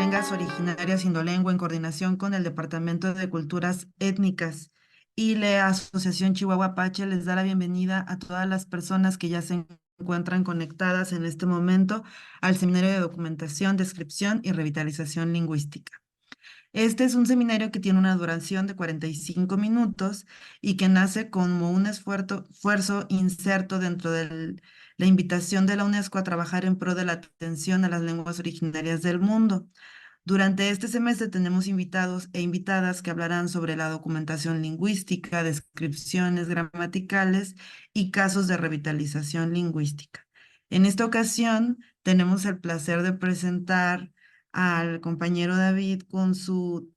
lenguas originarias indolengua en coordinación con el Departamento de Culturas Étnicas y la Asociación Chihuahua Apache les da la bienvenida a todas las personas que ya se encuentran conectadas en este momento al Seminario de Documentación, Descripción y Revitalización Lingüística. Este es un seminario que tiene una duración de 45 minutos y que nace como un esfuerzo inserto dentro de la invitación de la UNESCO a trabajar en pro de la atención a las lenguas originarias del mundo. Durante este semestre tenemos invitados e invitadas que hablarán sobre la documentación lingüística, descripciones gramaticales y casos de revitalización lingüística. En esta ocasión tenemos el placer de presentar al compañero David con su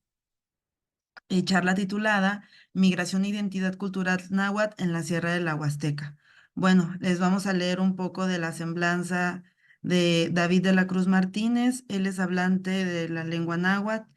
charla titulada Migración e Identidad Cultural Náhuatl en la Sierra de la Huasteca. Bueno, les vamos a leer un poco de la semblanza de David de la Cruz Martínez. Él es hablante de la lengua náhuatl.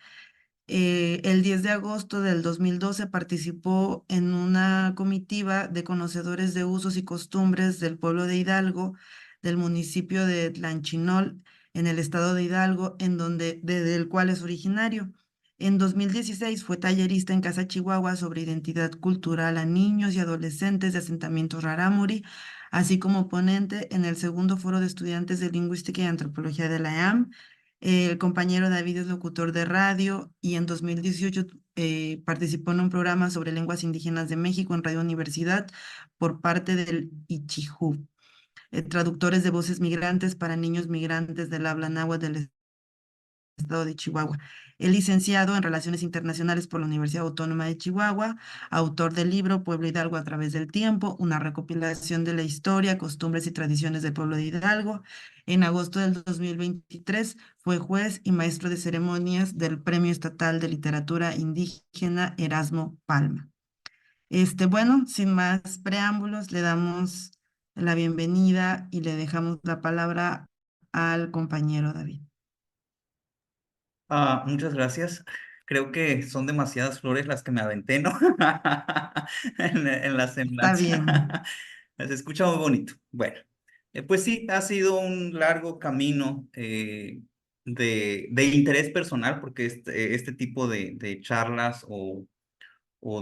El 10 de agosto del 2012 participó en una comitiva de conocedores de usos y costumbres del pueblo de Hidalgo, del municipio de Tlanchinol, en el estado de Hidalgo, desde el cual es originario. En 2016 fue tallerista en Casa Chihuahua sobre identidad cultural a niños y adolescentes de asentamientos rarámuri, así como ponente en el segundo foro de estudiantes de lingüística y antropología de la EAM. El compañero David es locutor de radio y en 2018 participó en un programa sobre lenguas indígenas de México en Radio Universidad por parte del Ichijú, traductores de voces migrantes para niños migrantes del habla náhuatl del estado de Chihuahua. Es licenciado en Relaciones Internacionales por la Universidad Autónoma de Chihuahua, autor del libro Pueblo Hidalgo a través del tiempo, una recopilación de la historia, costumbres y tradiciones del pueblo de Hidalgo. En agosto del 2023 fue juez y maestro de ceremonias del Premio Estatal de Literatura Indígena Erasmo Palma. Bueno, sin más preámbulos, le damos la bienvenida y le dejamos la palabra al compañero David. Muchas gracias. Creo que son demasiadas flores las que me aventé, ¿no? En la Está bien. semblanza. Se escucha muy bonito. Bueno, pues sí, ha sido un largo camino de interés personal, porque este tipo de charlas o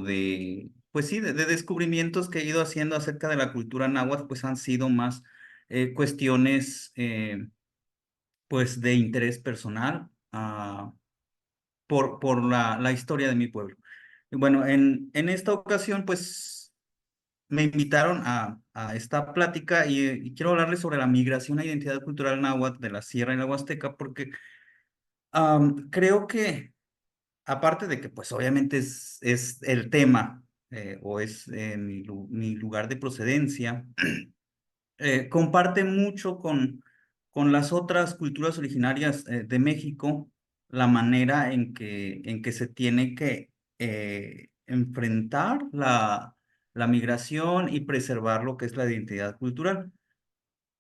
de, pues sí, de descubrimientos que he ido haciendo acerca de la cultura náhuatl, pues han sido más cuestiones, pues, de interés personal. Por la historia de mi pueblo. Y bueno, en esta ocasión, pues me invitaron a esta plática y quiero hablarles sobre la migración e identidad cultural náhuatl de la Sierra y la Huasteca, porque creo que, aparte de que, pues obviamente es el tema o es mi lugar de procedencia, comparte mucho con las otras culturas originarias de México la manera en que se tiene que enfrentar la migración y preservar lo que es la identidad cultural.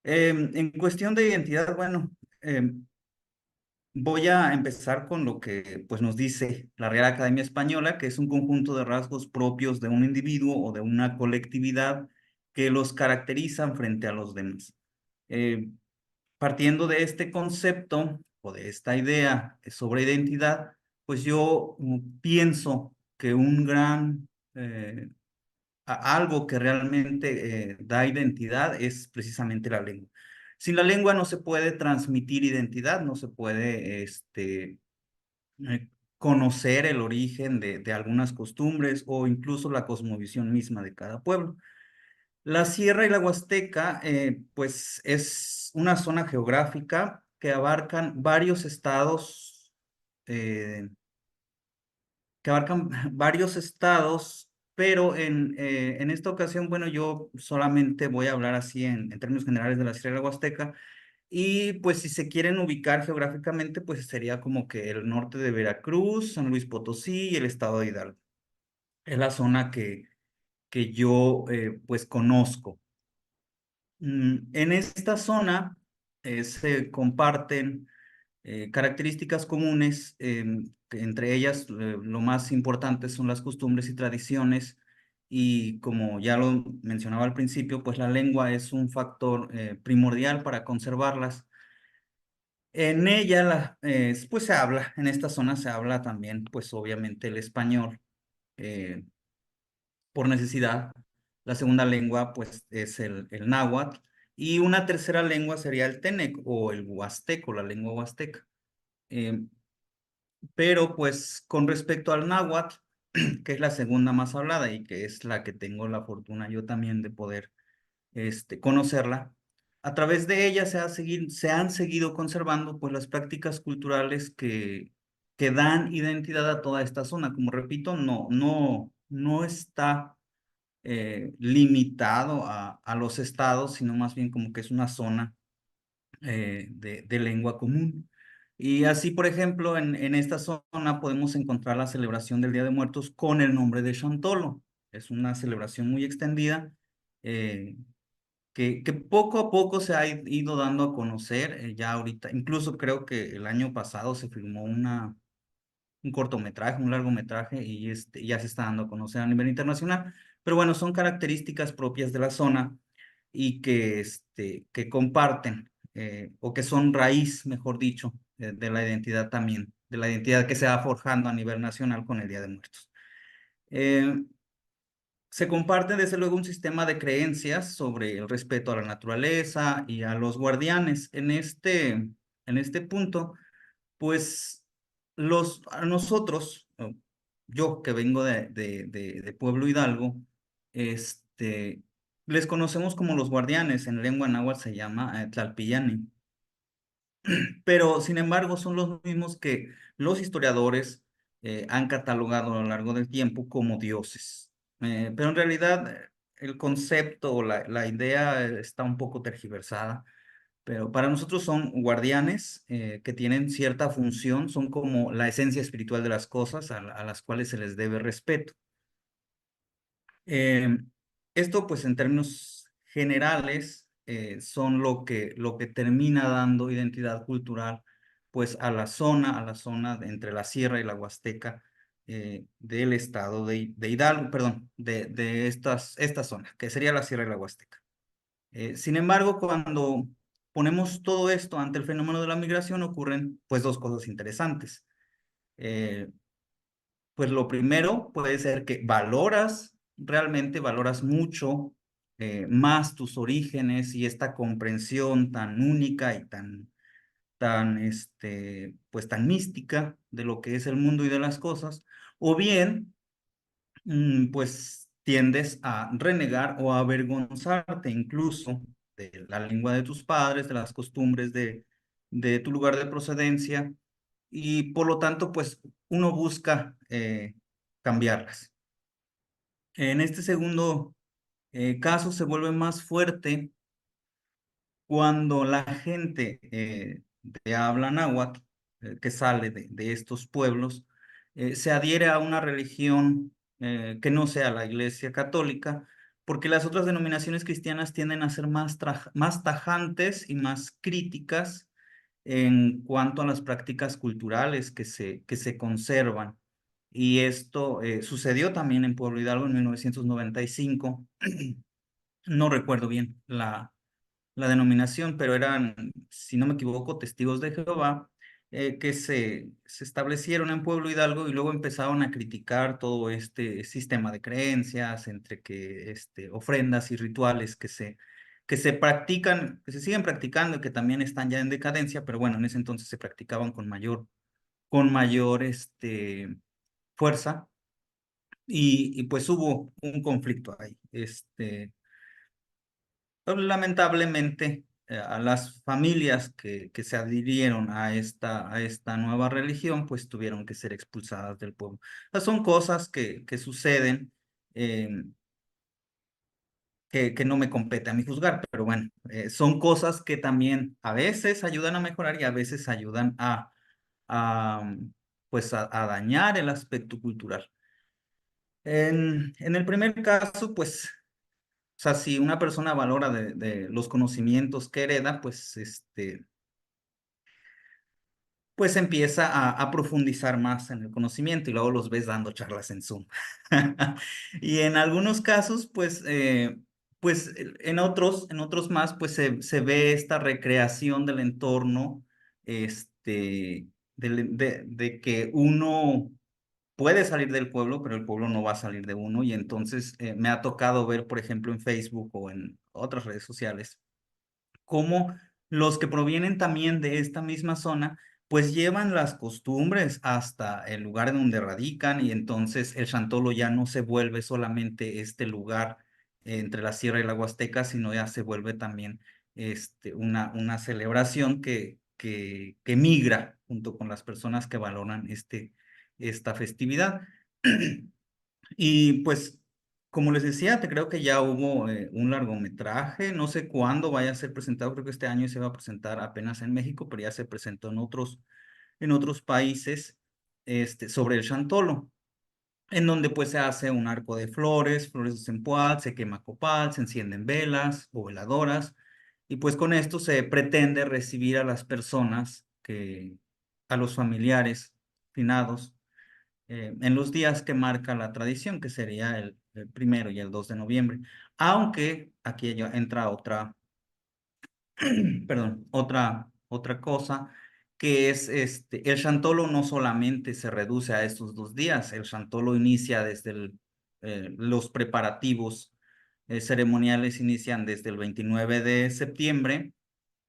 En cuestión de identidad, bueno, voy a empezar con lo que pues, nos dice la Real Academia Española, que es un conjunto de rasgos propios de un individuo o de una colectividad que los caracterizan frente a los demás. Eh, Partiendo de este concepto o de esta idea sobre identidad, pues yo pienso que algo que realmente da identidad es precisamente la lengua. Sin la lengua no se puede transmitir identidad, no se puede conocer el origen de algunas costumbres o incluso la cosmovisión misma de cada pueblo. La Sierra y la Huasteca, pues es una zona geográfica que abarcan varios estados, eh, pero en esta ocasión, bueno, yo solamente voy a hablar así en términos generales de la Sierra y la Huasteca, y pues si se quieren ubicar geográficamente, pues sería como que el norte de Veracruz, San Luis Potosí y el estado de Hidalgo. Es la zona que yo pues conozco. En esta zona se comparten características comunes, que entre ellas lo más importante son las costumbres y tradiciones, y como ya lo mencionaba al principio, pues la lengua es un factor primordial para conservarlas. En ella, pues se habla, en esta zona se habla también, pues obviamente el español, eh, por necesidad. La segunda lengua, pues, es el náhuatl. Y una tercera lengua sería el tenec o el huasteco, la lengua huasteca. Eh, pero, pues, con respecto al náhuatl, que es la segunda más hablada y que es la que tengo la fortuna yo también de poder conocerla. A través de ella se han seguido conservando pues las prácticas culturales que dan identidad a toda esta zona. Como repito, no está limitado a los estados, sino más bien como que es una zona de lengua común. Y así, por ejemplo, en esta zona podemos encontrar la celebración del Día de Muertos con el nombre de Chantolo. Es una celebración muy extendida, eh, que poco a poco se ha ido dando a conocer, ya ahorita. Incluso creo que el año pasado se filmó un cortometraje, un largometraje, y ya se está dando a conocer a nivel internacional. Pero bueno, son características propias de la zona y que comparten, o que son raíz, mejor dicho, de la identidad también, de la identidad que se va forjando a nivel nacional con el Día de Muertos. Eh, Se comparte desde luego un sistema de creencias sobre el respeto a la naturaleza y a los guardianes. En este punto, pues a nosotros, yo que vengo de Pueblo Hidalgo, este, les conocemos como los guardianes. En lengua náhuatl se llama Tlalpillani, pero sin embargo son los mismos que los historiadores han catalogado a lo largo del tiempo como dioses. Pero en realidad el concepto o la idea está un poco tergiversada, pero para nosotros son guardianes que tienen cierta función, son como la esencia espiritual de las cosas a las cuales se les debe respeto. Eh, Esto, pues en términos generales, son lo que termina dando identidad cultural, pues a la zona entre la Sierra y la Huasteca, del estado de Hidalgo, perdón, de esta zona, que sería la Sierra y la Huasteca. Sin embargo, cuando ponemos todo esto ante el fenómeno de la migración, ocurren pues dos cosas interesantes. Eh, pues lo primero puede ser que realmente valoras mucho más tus orígenes y esta comprensión tan única y pues tan mística de lo que es el mundo y de las cosas, o bien, pues tiendes a renegar o a avergonzarte incluso de la lengua de tus padres, de las costumbres de tu lugar de procedencia, y por lo tanto, pues uno busca cambiarlas. En este segundo caso se vuelve más fuerte cuando la gente de habla náhuatl, que sale de estos pueblos, se adhiere a una religión que no sea la Iglesia Católica, porque las otras denominaciones cristianas tienden a ser más tajantes y más críticas en cuanto a las prácticas culturales que se conservan. Y esto sucedió también en Pueblo Hidalgo en 1995. No recuerdo bien la denominación, pero eran, si no me equivoco, testigos de Jehová, que se establecieron en Pueblo Hidalgo y luego empezaron a criticar todo este sistema de creencias, entre que ofrendas y rituales que se practican, que se siguen practicando y que también están ya en decadencia, pero bueno, en ese entonces se practicaban con mayor fuerza, y pues hubo un conflicto ahí. Lamentablemente, a las familias que se adhirieron a esta nueva religión, pues tuvieron que ser expulsadas del pueblo. Son cosas que suceden, eh, que no me compete a mí juzgar, pero bueno, son cosas que también a veces ayudan a mejorar y a veces ayudan a, pues a dañar el aspecto cultural. En el primer caso, pues, o sea, si una persona valora de los conocimientos que hereda, pues empieza a profundizar más en el conocimiento y luego los ves dando charlas en Zoom. Y en algunos casos, pues en otros más, pues se ve esta recreación del entorno de que uno puede salir del pueblo, pero el pueblo no va a salir de uno. Y entonces me ha tocado ver, por ejemplo, en Facebook o en otras redes sociales, cómo los que provienen también de esta misma zona, pues llevan las costumbres hasta el lugar donde radican y entonces el Chantolo ya no se vuelve solamente este lugar entre la Sierra y la Huasteca, sino ya se vuelve también una celebración que migra junto con las personas que valoran esta festividad. Y pues, como les decía, te creo que ya hubo un largometraje, no sé cuándo vaya a ser presentado, creo que este año se va a presentar apenas en México, pero ya se presentó en otros países, sobre el Chantolo, en donde pues se hace un arco de flores, flores de cempoal, se quema copal, se encienden velas o veladoras, y pues con esto se pretende recibir a las personas a los familiares finados en los días que marca la tradición, que sería el 1 y el 2 de noviembre. Aunque aquí ya entra perdón, otra cosa, que es el Chantolo no solamente se reduce a estos 2 días, el Chantolo inicia desde los preparativos ceremoniales inician desde el 29 de septiembre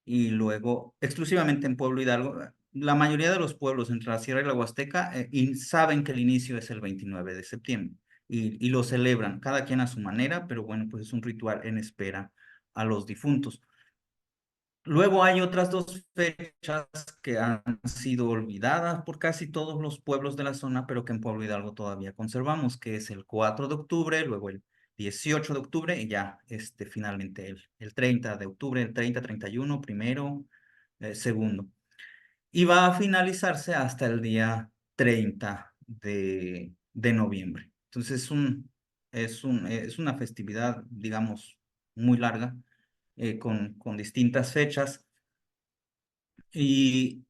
y luego exclusivamente en Pueblo Hidalgo. La mayoría de los pueblos entre la Sierra y la Huasteca y saben que el inicio es el 29 de septiembre y lo celebran, cada quien a su manera, pero bueno, pues es un ritual en espera a los difuntos. Luego hay otras dos fechas que han sido olvidadas por casi todos los pueblos de la zona, pero que en Pueblo Hidalgo todavía conservamos, que es el 4 de octubre, luego el 18 de octubre y ya finalmente el 30 de octubre, el 30, 31, primero, segundo. Y va a finalizarse hasta el día 30 de noviembre. Entonces es una festividad, digamos, muy larga, con distintas fechas. Y,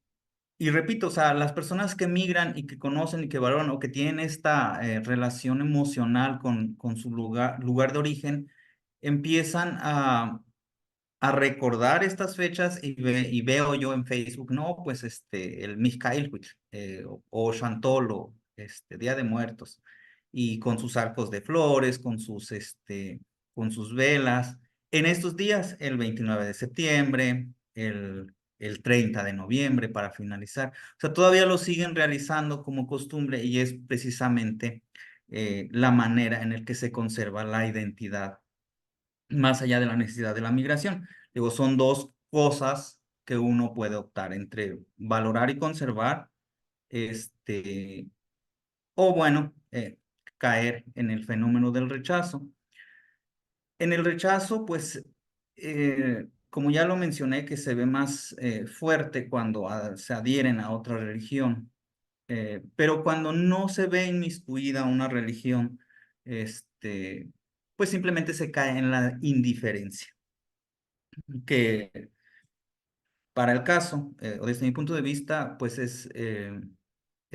y repito, o sea, las personas que migran y que conocen y que valoran o que tienen esta relación emocional con su lugar de origen, empiezan a recordar estas fechas y veo yo en Facebook, no, pues el Mixcailhuitl o Chantolo, Día de Muertos, y con sus arcos de flores, con sus velas. En estos días, el 29 de septiembre, el 30 de noviembre para finalizar. O sea, todavía lo siguen realizando como costumbre y es precisamente la manera en la que se conserva la identidad más allá de la necesidad de la migración. Digo, son dos cosas que uno puede optar entre valorar y conservar, este, o bueno, caer en el fenómeno del rechazo. En el rechazo, pues, como ya lo mencioné, que se ve más fuerte cuando se adhieren a otra religión, pero cuando no se ve inmiscuida una religión, este, pues simplemente se cae en la indiferencia que para el caso, o desde mi punto de vista, pues es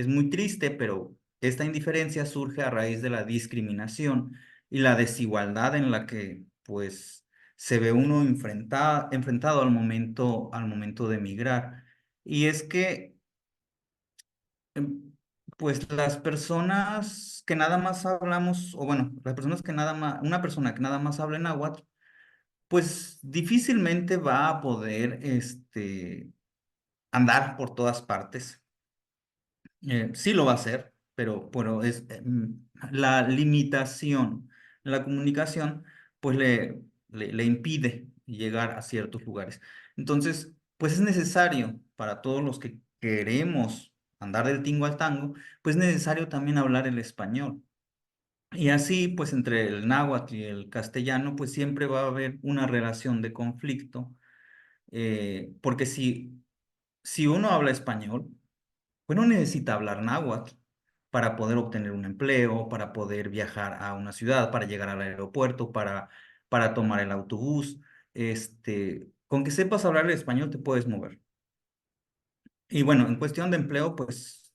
muy triste, pero esta indiferencia surge a raíz de la discriminación y la desigualdad en la que pues se ve uno enfrentado al momento de emigrar. Y es que pues las personas que nada más hablamos, o bueno, las personas que nada más, una persona que nada más habla náhuatl, pues difícilmente va a poder andar por todas partes. Sí lo va a hacer, pero es la limitación, la comunicación, pues le impide llegar a ciertos lugares. Entonces, pues es necesario para todos los que queremos andar del tingo al tango, pues es necesario también hablar el español. Y así, pues entre el náhuatl y el castellano, pues siempre va a haber una relación de conflicto, porque si uno habla español, pues no necesita hablar náhuatl para poder obtener un empleo, para poder viajar a una ciudad, para llegar al aeropuerto, para tomar el autobús. Con que sepas hablar el español te puedes mover. Y bueno, en cuestión de empleo, pues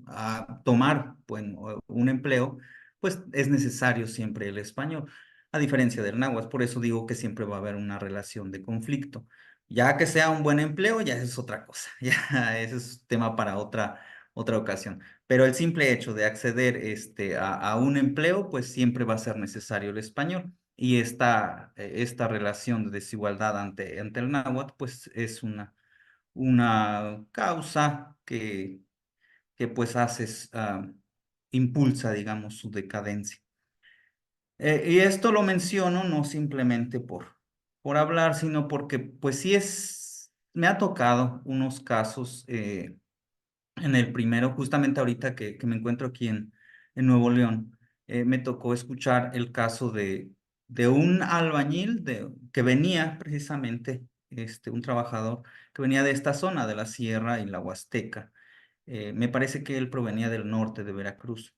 a tomar pues, un empleo, pues es necesario siempre el español, a diferencia del náhuatl. Por eso digo que siempre va a haber una relación de conflicto. Ya que sea un buen empleo, ya es otra cosa, ya ese es tema para otra ocasión. Pero el simple hecho de acceder a un empleo, pues siempre va a ser necesario el español. Y esta relación de desigualdad ante el náhuatl, pues es una causa que pues impulsa, digamos, su decadencia. Y esto lo menciono no simplemente por hablar, sino porque pues sí me ha tocado unos casos, en el primero, justamente ahorita que me encuentro aquí en Nuevo León, me tocó escuchar el caso de un albañil que venía precisamente, un trabajador que venía de esta zona, de la Sierra y la Huasteca. Me parece que él provenía del norte de Veracruz.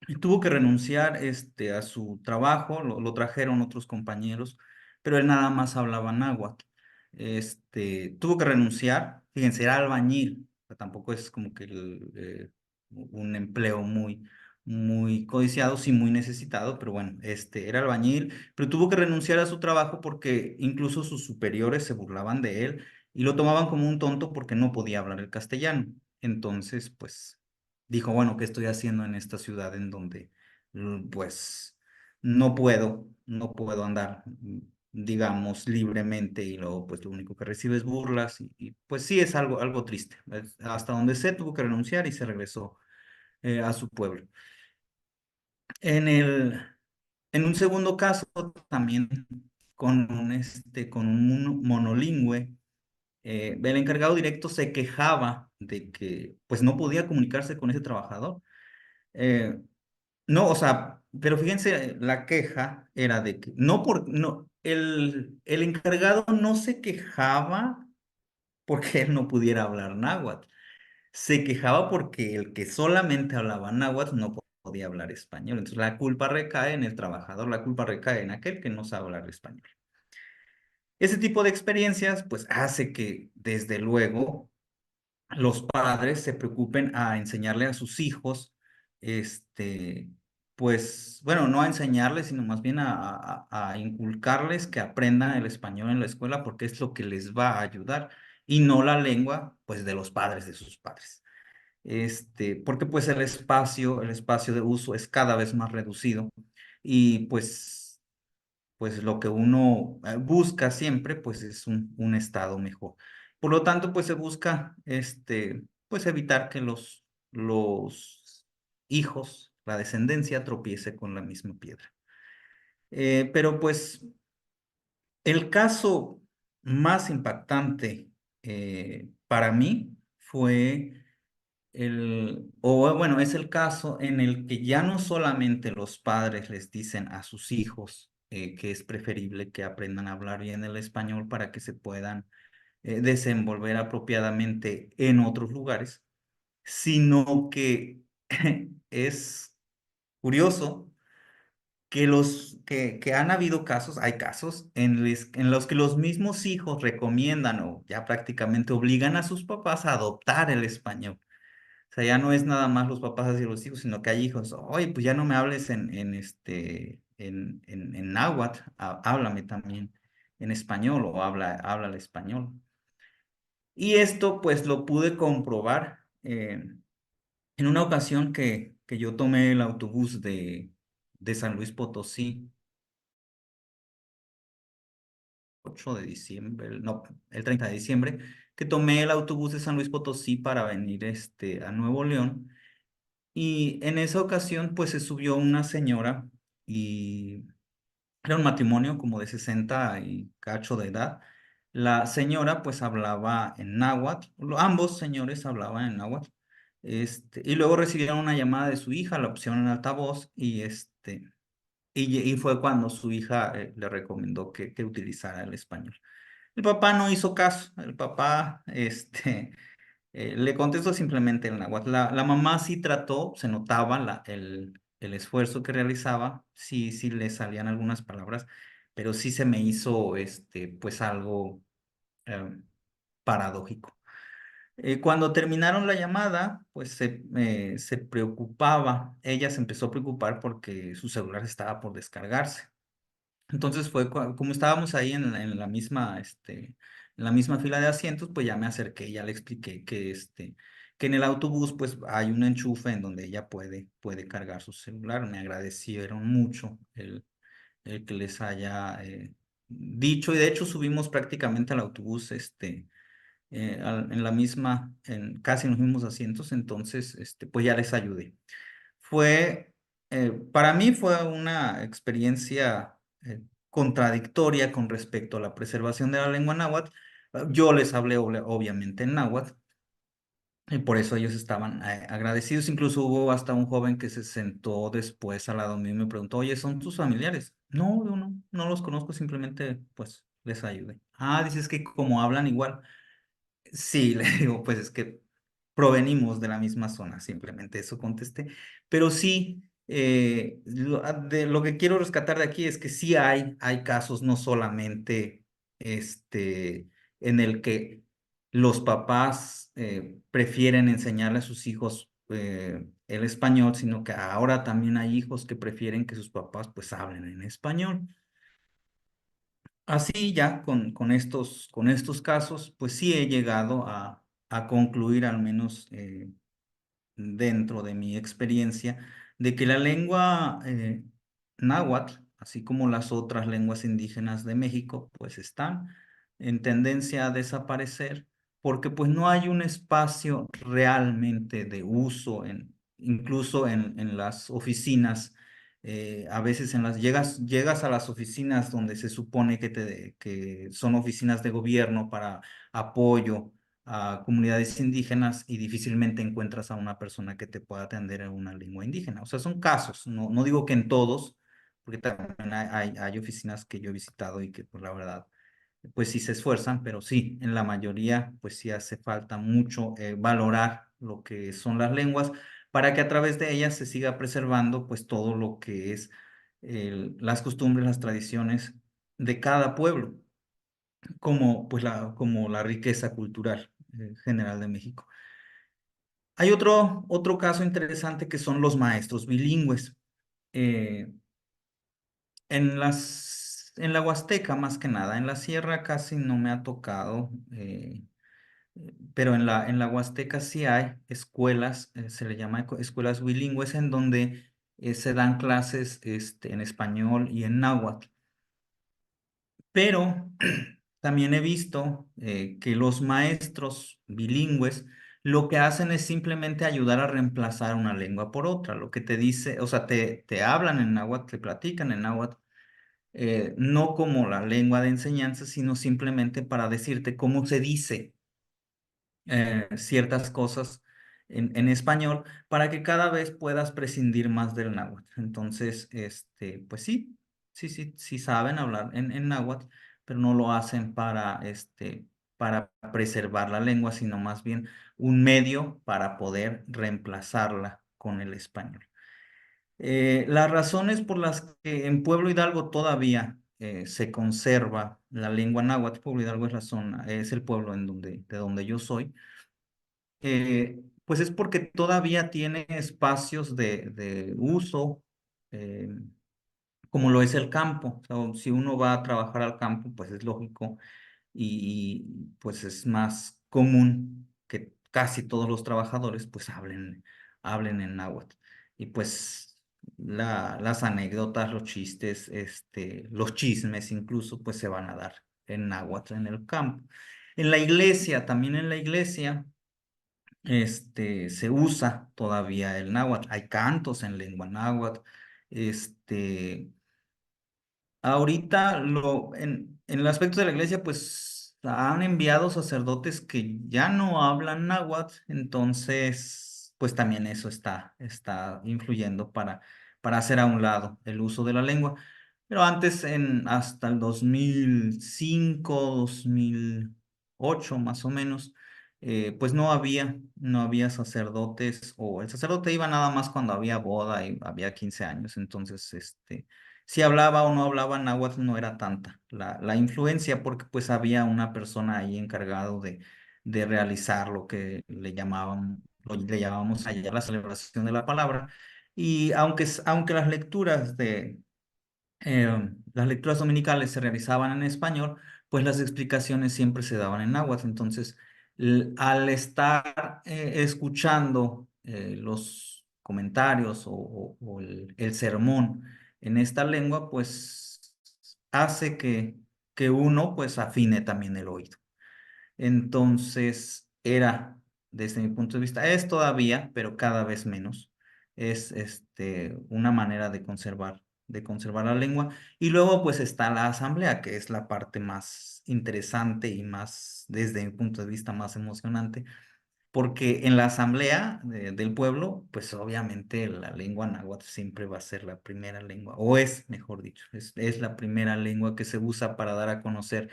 Y tuvo que renunciar a su trabajo, lo trajeron otros compañeros, pero él nada más hablaba náhuatl. Tuvo que renunciar, fíjense, era albañil, o sea, tampoco es como que un empleo muy codiciado, sí muy necesitado, pero bueno, era albañil, pero tuvo que renunciar a su trabajo porque incluso sus superiores se burlaban de él y lo tomaban como un tonto porque no podía hablar el castellano. Entonces, pues dijo, bueno, ¿qué estoy haciendo en esta ciudad en donde, pues, no puedo andar, digamos, libremente y luego, pues, lo único que recibe es burlas pues sí es algo triste. Hasta donde sé, tuvo que renunciar y se regresó a su pueblo. En el, en un segundo caso, también con un monolingüe, el encargado directo se quejaba de que, pues, no podía comunicarse con ese trabajador. Eh, No, o sea, pero fíjense, la queja era de que no, el encargado no se quejaba porque él no pudiera hablar náhuatl, se quejaba porque el que solamente hablaba náhuatl no podía hablar español. Entonces la culpa recae en el trabajador, la culpa recae en aquel que no sabe hablar español. Ese tipo de experiencias, pues, hace que, desde luego, los padres se preocupen a enseñarle a sus hijos, este, pues, bueno, no a enseñarles, sino más bien a inculcarles que aprendan el español en la escuela porque es lo que les va a ayudar y no la lengua, pues, de los padres de sus padres. Porque pues el espacio de uso es cada vez más reducido y pues lo que uno busca siempre, pues es un estado mejor. Por lo tanto, pues se busca, pues evitar que los hijos, la descendencia, tropiece con la misma piedra. Pero pues el caso más impactante para mí fue o bueno, es el caso en el que ya no solamente los padres les dicen a sus hijos que es preferible que aprendan a hablar bien el español para que se puedan desenvolver apropiadamente en otros lugares, sino que es curioso que han habido casos, hay casos en los que los mismos hijos recomiendan o ya prácticamente obligan a sus papás a adoptar el español. O sea, ya no es nada más los papás hacia los hijos, sino que hay hijos. Oye, pues ya no me hables en náhuatl, háblame también en español o habla el español. Y esto pues lo pude comprobar en una ocasión que yo tomé el autobús de San Luis Potosí, 8 de diciembre, no, el 30 de diciembre, que tomé el autobús de San Luis Potosí para venir a Nuevo León. Y en esa ocasión, pues se subió una señora y era un matrimonio como de 60 y cacho de edad. La señora pues hablaba en náhuatl, ambos señores hablaban en náhuatl. Y luego recibieron una llamada de su hija, la pusieron en altavoz y fue cuando su hija le recomendó que utilizara el español. El papá no hizo caso, el papá, le contesto simplemente en náhuatl. La mamá sí trató, se notaba el esfuerzo que realizaba, sí le salían algunas palabras, pero sí se me hizo pues algo eh, paradójico. Cuando terminaron la llamada, pues se preocupaba, ella se empezó a preocupar porque su celular estaba por descargarse. Entonces fue como estábamos ahí en la misma en la misma fila de asientos, pues ya me acerqué y ya le expliqué que en el autobús pues hay un enchufe en donde ella puede cargar su celular. Me agradecieron mucho el que les haya dicho, y de hecho subimos prácticamente al autobús en la misma, casi en los mismos asientos, entonces pues ya les ayudé. Fue, para mí fue una experiencia contradictoria con respecto a la preservación de la lengua náhuatl. Yo les hablé obviamente en náhuatl, y por eso ellos estaban agradecidos. Incluso hubo hasta un joven que se sentó después al lado mío y me preguntó, oye, ¿son tus familiares? No, yo no los conozco, simplemente pues les ayudé. Ah, dices que como hablan igual. Sí, le digo, pues es que provenimos de la misma zona, simplemente eso contesté. Pero sí, de lo que quiero rescatar de aquí es que sí hay casos, no solamente en el que los papás prefieren enseñarle a sus hijos el español, sino que ahora también hay hijos que prefieren que sus papás pues hablen en español. Así ya con estos casos, pues sí he llegado a concluir, al menos dentro de mi experiencia, de que la lengua náhuatl, así como las otras lenguas indígenas de México, pues están en tendencia a desaparecer porque pues no hay un espacio realmente de uso, incluso en las oficinas. A veces llegas a las oficinas donde se supone que son oficinas de gobierno para apoyo a comunidades indígenas, y difícilmente encuentras a una persona que te pueda atender en una lengua indígena. O sea, son casos, no digo que en todos, porque también hay oficinas que yo he visitado y que pues la verdad, pues sí se esfuerzan, pero sí, en la mayoría, pues sí hace falta mucho valorar lo que son las lenguas para que a través de ellas se siga preservando pues todo lo que es las costumbres, las tradiciones de cada pueblo como la riqueza cultural general de México. Hay otro caso interesante que son los maestros bilingües. Eh, en la Huasteca, más que nada, en la Sierra casi no me ha tocado, pero en la Huasteca sí hay escuelas, se le llama escuelas bilingües, en donde se dan clases en español y en náhuatl. Pero también he visto que los maestros bilingües lo que hacen es simplemente ayudar a reemplazar una lengua por otra. Lo que te dice, o sea, te hablan en náhuatl, te platican en náhuatl, no como la lengua de enseñanza, sino simplemente para decirte cómo se dice ciertas cosas en español para que cada vez puedas prescindir más del náhuatl. Entonces, pues sí saben hablar en náhuatl, pero no lo hacen para preservar la lengua, sino más bien un medio para poder reemplazarla con el español. Las razones por las que en Pueblo Hidalgo todavía se conserva la lengua náhuatl. Pueblo Hidalgo es la zona, es el pueblo de donde yo soy, pues es porque todavía tiene espacios de uso, eh, como lo es el campo. O sea, si uno va a trabajar al campo, pues es lógico y pues es más común que casi todos los trabajadores pues hablen en náhuatl. Y pues las anécdotas, los chistes, los chismes incluso, pues se van a dar en náhuatl en el campo. En la iglesia, también en la iglesia se usa todavía el náhuatl. Hay cantos en lengua náhuatl. Este, ahorita en el aspecto de la iglesia, pues han enviado sacerdotes que ya no hablan náhuatl, entonces, pues también eso está influyendo para hacer a un lado el uso de la lengua. Pero antes, hasta el 2005, 2008 más o menos, pues no había sacerdotes, o el sacerdote iba nada más cuando había boda y había 15 años. Entonces, si hablaba o no hablaba náhuatl no era tanta la influencia, porque pues había una persona ahí encargado de realizar lo que le llamábamos allá la celebración de la palabra. Y aunque las lecturas dominicales se realizaban en español, pues las explicaciones siempre se daban en náhuatl. Entonces, al estar escuchando los comentarios o el sermón en esta lengua, pues hace que uno pues afine también el oído. Entonces, era, desde mi punto de vista, es todavía, pero cada vez menos, es una manera de conservar la lengua. Y luego, pues, está la asamblea, que es la parte más interesante y más, desde mi punto de vista, más emocionante, porque en la asamblea del pueblo, pues, obviamente, la lengua náhuatl siempre va a ser la primera lengua, o es, mejor dicho, es la primera lengua que se usa para dar a conocer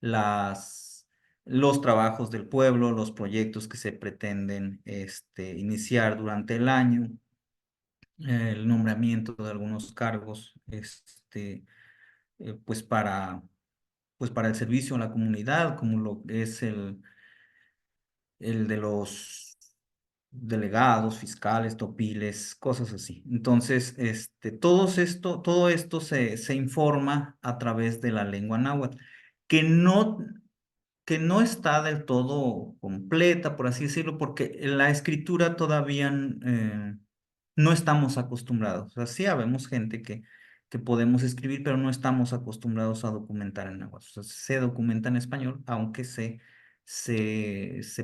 las, los trabajos del pueblo, los proyectos que se pretenden iniciar durante el año, el nombramiento de algunos cargos, pues pues para el servicio a la comunidad, como lo es el de los delegados, fiscales, topiles, cosas así. Entonces, todo esto se informa a través de la lengua náhuatl, que no, que no está del todo completa, por así decirlo, porque en la escritura todavía no estamos acostumbrados. O sea, sí habemos gente que podemos escribir, pero no estamos acostumbrados a documentar en náhuatl. O sea, se documenta en español, aunque se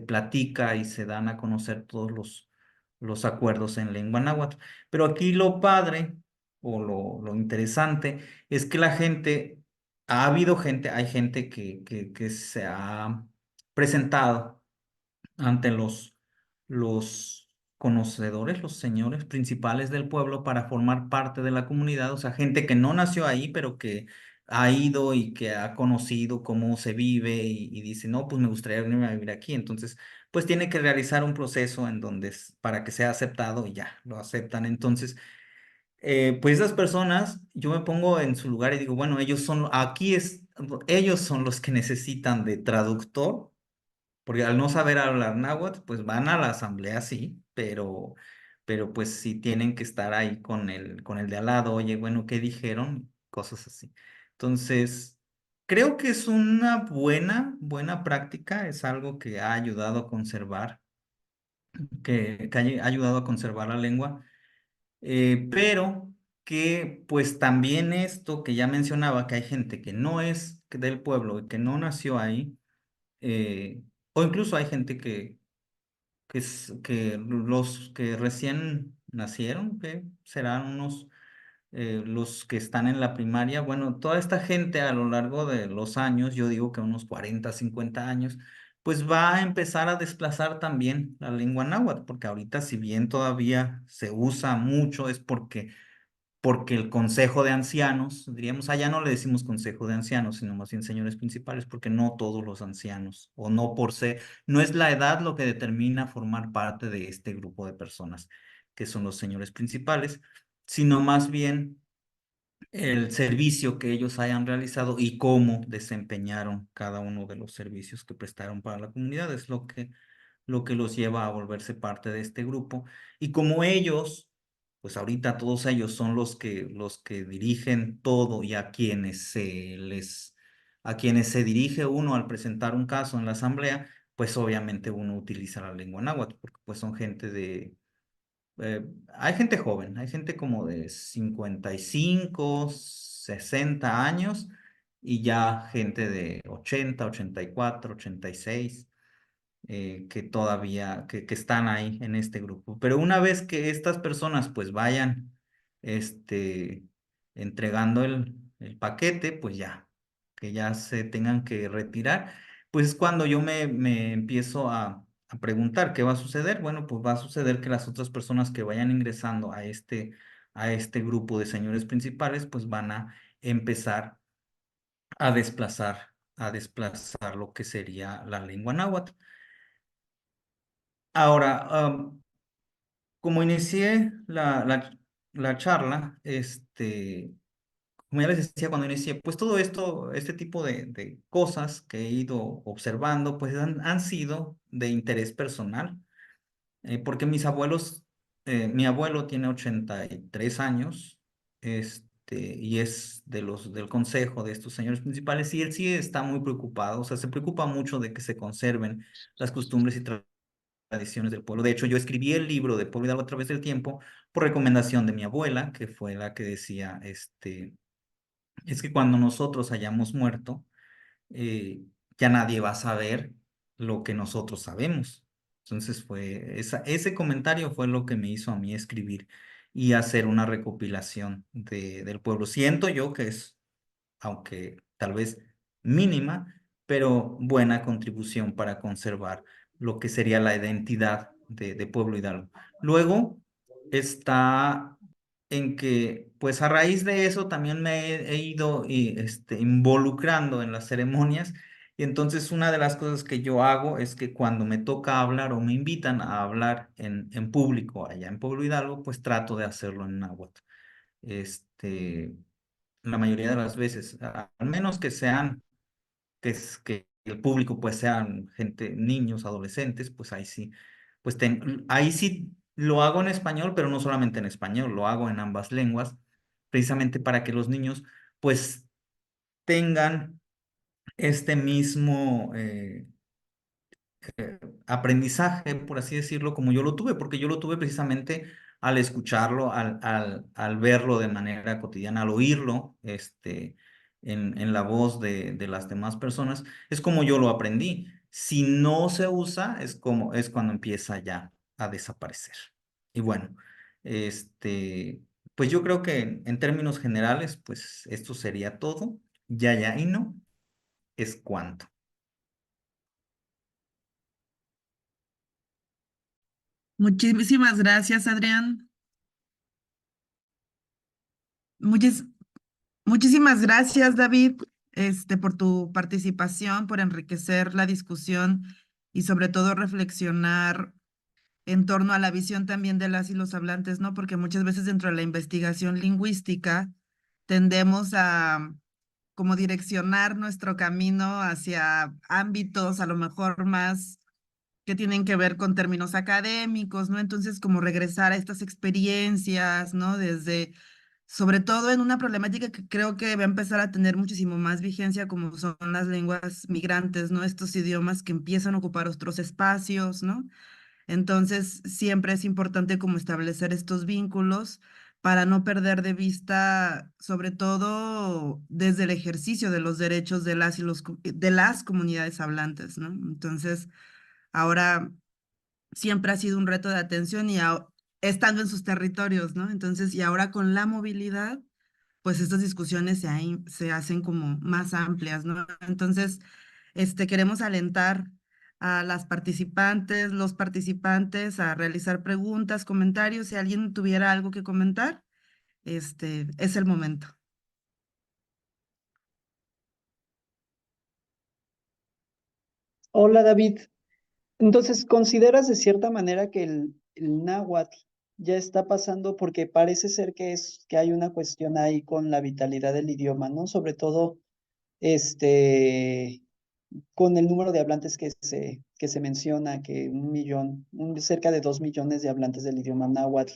platica y se dan a conocer todos los acuerdos en lengua náhuatl. Pero aquí lo padre o lo interesante es que la gente ha habido gente, hay gente que se ha presentado ante los conocedores, los señores principales del pueblo para formar parte de la comunidad, o sea, gente que no nació ahí, pero que ha ido y que ha conocido cómo se vive y dice, no, pues me gustaría venirme a vivir aquí. Entonces, pues tiene que realizar un proceso en donde para que sea aceptado y ya, lo aceptan. Entonces, pues esas personas, yo me pongo en su lugar y digo, bueno, ellos son los que necesitan de traductor, porque al no saber hablar náhuatl, pues van a la asamblea, sí, pero pues sí tienen que estar ahí con el de al lado, oye, bueno, ¿qué dijeron? Cosas así. Entonces, creo que es una buena práctica, es algo que ha ayudado a conservar, que ha ayudado a conservar la lengua. Pero que pues también esto que ya mencionaba, que hay gente que no es del pueblo y que no nació ahí, eh, o incluso hay gente que los que recién nacieron, que serán los que están en la primaria, bueno, toda esta gente a lo largo de los años, yo digo que unos 40 50 años, pues va a empezar a desplazar también la lengua náhuatl, porque ahorita si bien todavía se usa mucho, es porque el consejo de ancianos, diríamos, allá no le decimos consejo de ancianos, sino más bien señores principales, porque no todos los ancianos, o no por ser, no es la edad lo que determina formar parte de este grupo de personas, que son los señores principales, sino más bien el servicio que ellos hayan realizado y cómo desempeñaron cada uno de los servicios que prestaron para la comunidad, es lo que los lleva a volverse parte de este grupo. Y como ellos, pues ahorita todos ellos son los que dirigen todo y a quienes se dirige uno al presentar un caso en la asamblea, pues obviamente uno utiliza la lengua náhuatl, porque pues son gente hay gente joven, hay gente como de 55 60 años y ya gente de 80 84 86 que todavía, que están ahí en este grupo. Pero una vez que estas personas pues vayan este, entregando el paquete, pues ya, que ya se tengan que retirar, pues es cuando yo me empiezo a preguntar qué va a suceder. Bueno, pues va a suceder que las otras personas que vayan ingresando a este grupo de señores principales, pues van a empezar a desplazar lo que sería la lengua náhuatl. Ahora, como inicié la charla, como ya les decía cuando inicié, pues todo esto, este tipo de cosas que he ido observando, pues han sido de interés personal, porque mi abuelo tiene 83 años, y es del consejo de estos señores principales, y él sí está muy preocupado, o sea, se preocupa mucho de que se conserven las costumbres y tradiciones del pueblo. De hecho, yo escribí el libro de Pueblo Hidalgo a través del tiempo por recomendación de mi abuela, que fue la que decía, es que cuando nosotros hayamos muerto, eh, ya nadie va a saber lo que nosotros sabemos. Entonces ese comentario fue lo que me hizo a mí escribir y hacer una recopilación del pueblo. Siento yo que es, aunque tal vez mínima, pero buena contribución para conservar lo que sería la identidad de Pueblo Hidalgo. Luego está en que, pues a raíz de eso también me he ido involucrando en las ceremonias, y entonces una de las cosas que yo hago es que cuando me toca hablar o me invitan a hablar en público allá en Pueblo Hidalgo, pues trato de hacerlo en náhuatl. Este, la mayoría de las veces, al menos que sean, que el público pues sean gente, niños, adolescentes, pues ahí sí, ahí sí lo hago en español, pero no solamente en español, lo hago en ambas lenguas, precisamente para que los niños pues tengan este mismo aprendizaje, por así decirlo, como yo lo tuve, porque yo lo tuve precisamente al escucharlo, al verlo de manera cotidiana, al oírlo, en la voz de las demás personas, es como yo lo aprendí. Si no se usa, es cuando empieza ya a desaparecer. Y bueno, pues yo creo que en términos generales, pues esto sería todo. Ya, ya y no es cuanto. Muchísimas gracias, Adrián. Muchis- Muchísimas gracias, David, por tu participación, por enriquecer la discusión y sobre todo reflexionar en torno a la visión también de las y los hablantes, ¿no? Porque muchas veces dentro de la investigación lingüística tendemos a como direccionar nuestro camino hacia ámbitos a lo mejor más que tienen que ver con términos académicos, ¿no? Entonces, como regresar a estas experiencias, ¿no? Desde, sobre todo en una problemática que creo que va a empezar a tener muchísimo más vigencia, como son las lenguas migrantes, ¿no? Estos idiomas que empiezan a ocupar otros espacios, ¿no? Entonces, siempre es importante como establecer estos vínculos para no perder de vista, sobre todo desde el ejercicio de los derechos de las y de las comunidades hablantes, ¿no? Entonces, ahora siempre ha sido un reto de atención estando en sus territorios, ¿no? Entonces, y ahora con la movilidad, pues estas discusiones se hacen como más amplias, ¿no? Entonces, queremos alentar a las participantes, los participantes a realizar preguntas, comentarios. Si alguien tuviera algo que comentar, es el momento. Hola David, entonces ¿consideras de cierta manera que el náhuatl ya está pasando porque parece ser que hay una cuestión ahí con la vitalidad del idioma, ¿no? Sobre todo este con el número de hablantes que se menciona, que 1 millón, cerca de 2 millones de hablantes del idioma náhuatl,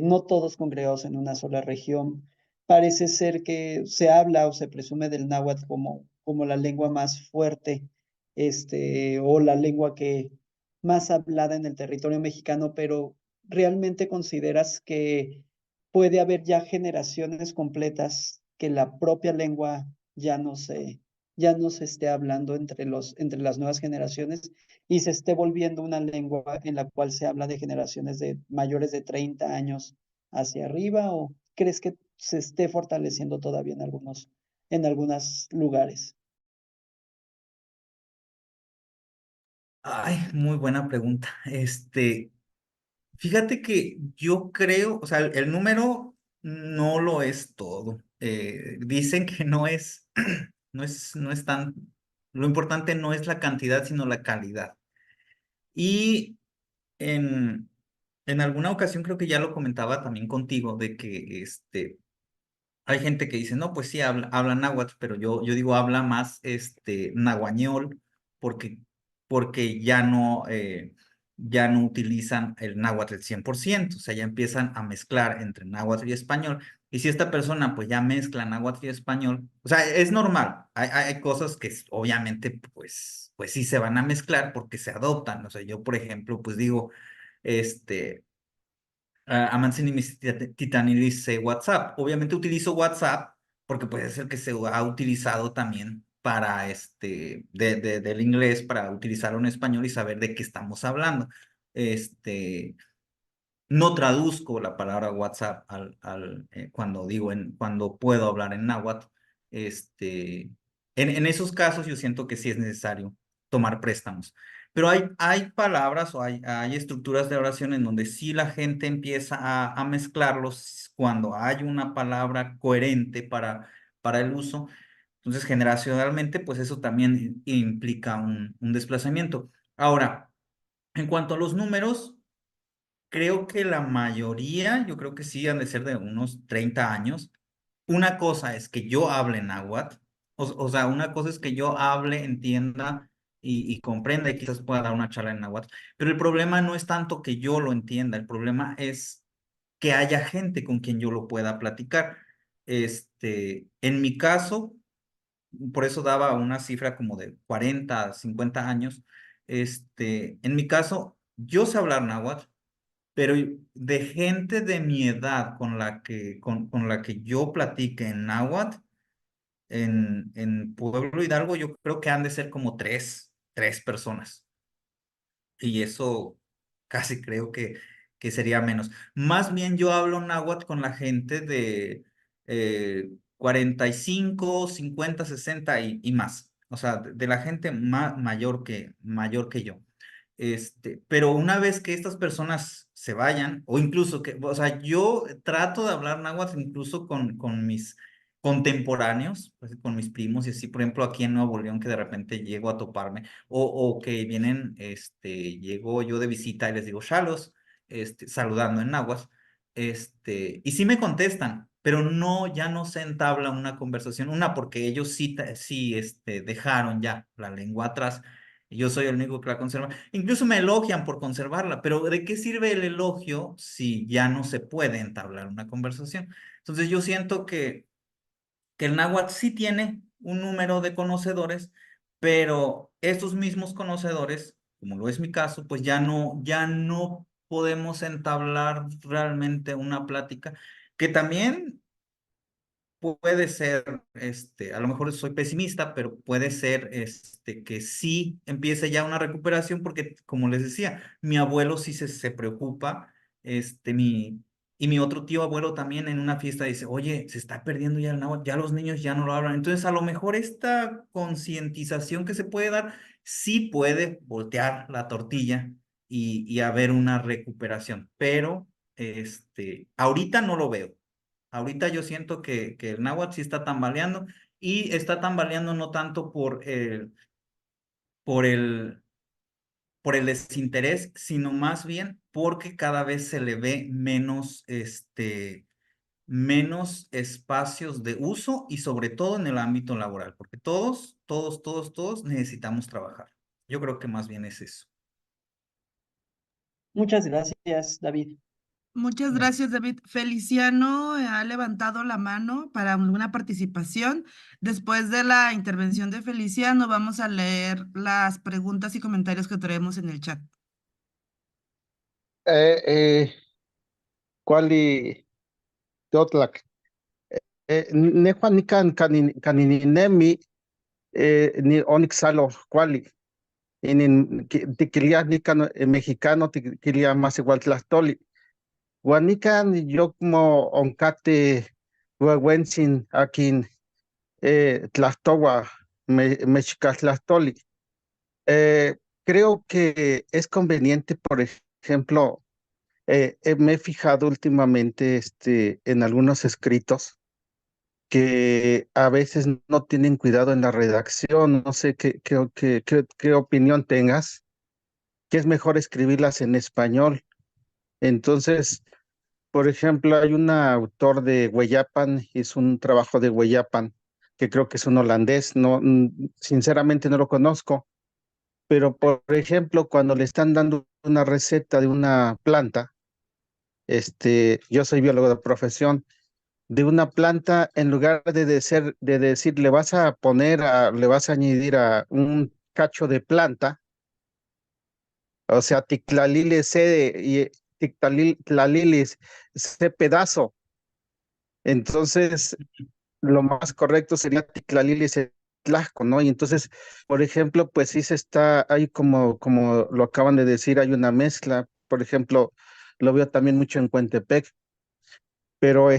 no todos congregados en una sola región. Parece ser que se habla o se presume del náhuatl como la lengua más fuerte, o la lengua que más hablada en el territorio mexicano, pero ¿realmente consideras que puede haber ya generaciones completas que la propia lengua ya no se ya no se esté hablando entre las nuevas generaciones y se esté volviendo una lengua en la cual se habla de generaciones de mayores de 30 años hacia arriba? ¿O crees que se esté fortaleciendo todavía en algunos lugares? Ay, muy buena pregunta. Fíjate que yo creo, o sea, el número no lo es todo. Dicen que no es, no es tan, lo importante no es la cantidad, sino la calidad. Y en, en alguna ocasión creo que ya lo comentaba también contigo, de que hay gente que dice, no, pues sí, habla náhuatl, pero yo digo, habla más nahuañol, porque, porque ya no, ya no utilizan el náhuatl al 100%, o sea, ya empiezan a mezclar entre náhuatl y español. Y si esta persona pues ya mezcla náhuatl y español, o sea, es normal. Hay cosas que obviamente pues sí se van a mezclar porque se adoptan. O sea, yo por ejemplo pues digo, este, Amansin Titanilis WhatsApp. Obviamente utilizo WhatsApp porque puede ser que se ha utilizado también para del inglés, para utilizarlo en español y saber de qué estamos hablando. Este, no traduzco la palabra WhatsApp cuando cuando puedo hablar en náhuatl. Este, en esos casos yo siento que sí es necesario tomar préstamos. Pero hay palabras o hay estructuras de oración en donde sí la gente empieza a mezclarlos cuando hay una palabra coherente para el uso. Entonces, generacionalmente, pues eso también implica un desplazamiento. Ahora, en cuanto a los números, creo que la mayoría, yo creo que sí han de ser de unos 30 años. Una cosa es que yo hable náhuatl, o sea, una cosa es que yo hable, entienda y comprenda y quizás pueda dar una charla en náhuatl, pero el problema no es tanto que yo lo entienda, el problema es que haya gente con quien yo lo pueda platicar. En mi caso, por eso daba una cifra como de 40, 50 años. En mi caso, yo sé hablar náhuatl, pero de gente de mi edad con la que yo platique en náhuatl, en Pueblo Hidalgo, yo creo que han de ser como tres personas. Y eso casi creo que sería menos. Más bien yo hablo náhuatl con la gente de 45, 50, 60 y más. O sea, de la gente mayor que yo. Pero una vez que estas personas se vayan, o incluso que, o sea, yo trato de hablar náhuatl incluso con mis contemporáneos, pues, con mis primos y así, por ejemplo, aquí en Nuevo León, que de repente llego a toparme, o que vienen, llego yo de visita y les digo, Shalos, saludando en náhuatl, y sí me contestan, pero no, ya no se entabla una conversación, una porque ellos sí, dejaron ya la lengua atrás, y yo soy el único que la conserva. Incluso me elogian por conservarla, pero ¿de qué sirve el elogio si ya no se puede entablar una conversación? Entonces yo siento que el náhuatl sí tiene un número de conocedores, pero estos mismos conocedores, como lo es mi caso, pues ya no podemos entablar realmente una plática que también puede ser, a lo mejor soy pesimista, pero puede ser, que sí empiece ya una recuperación, porque como les decía, mi abuelo sí se preocupa, y mi otro tío abuelo también en una fiesta dice, oye, se está perdiendo ya el náhuatl, ya los niños ya no lo hablan. Entonces, a lo mejor esta concientización que se puede dar, sí puede voltear la tortilla y haber una recuperación, pero, ahorita no lo veo. Ahorita yo siento que el náhuatl sí está tambaleando y está tambaleando no tanto por el, por el desinterés, sino más bien porque cada vez se le ve menos espacios de uso y sobre todo en el ámbito laboral, porque todos necesitamos trabajar. Yo creo que más bien es eso. Muchas gracias, David. Muchas gracias, David. Feliciano ha levantado la mano para alguna participación. Después de la intervención de Feliciano, vamos a leer las preguntas y comentarios que traemos en el chat. Eh, eh, Kuali Totlak. Nejuan nikan kaninemi ni onixalo kuali. Inin tiquilia nikan mexicano tiquilia más igual tlastoli. Guanican yo como oncate huehuentzin akin tlastowa mexicatlastoli. Creo que es conveniente, por ejemplo, me he fijado últimamente en algunos escritos que a veces no tienen cuidado en la redacción. No sé qué opinión tengas, que es mejor escribirlas en español. Entonces, por ejemplo, hay un autor de Hueyapan, hizo un trabajo de Hueyapan, que creo que es un holandés, no, sinceramente no lo conozco, pero por ejemplo, cuando le están dando una receta de una planta, yo soy biólogo de profesión, de una planta, en lugar de decir, le vas a añadir a un cacho de planta, o sea, ticlalile y ticlalilis C pedazo. Entonces, lo más correcto sería ticlalilis tlaxco, ¿no? Y entonces, por ejemplo, pues sí hay como lo acaban de decir, hay una mezcla. Por ejemplo, lo veo también mucho en Cuentepec, pero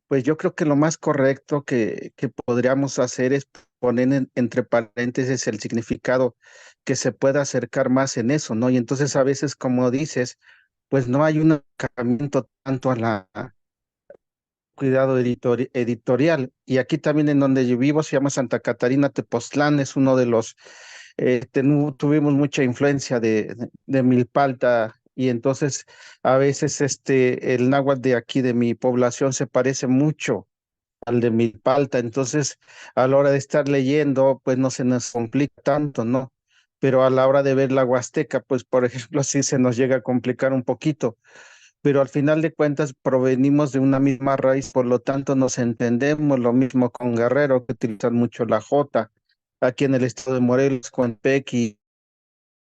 pues yo creo que lo más correcto que podríamos hacer es poner entre paréntesis el significado que se pueda acercar más en eso, ¿no? Y entonces a veces, como dices, pues no hay un acercamiento tanto a la cuidado editorial. Y aquí también en donde yo vivo se llama Santa Catarina Tepoztlán, es uno de los, tuvimos mucha influencia de Milpalta y entonces a veces el náhuatl de aquí de mi población se parece mucho al de Milpalta, entonces a la hora de estar leyendo pues no se nos complica tanto, ¿no? Pero a la hora de ver la Huasteca, pues por ejemplo, sí se nos llega a complicar un poquito, pero al final de cuentas provenimos de una misma raíz, por lo tanto nos entendemos. Lo mismo con Guerrero, que utilizan mucho la J. Aquí en el estado de Morelos, Cuenpec y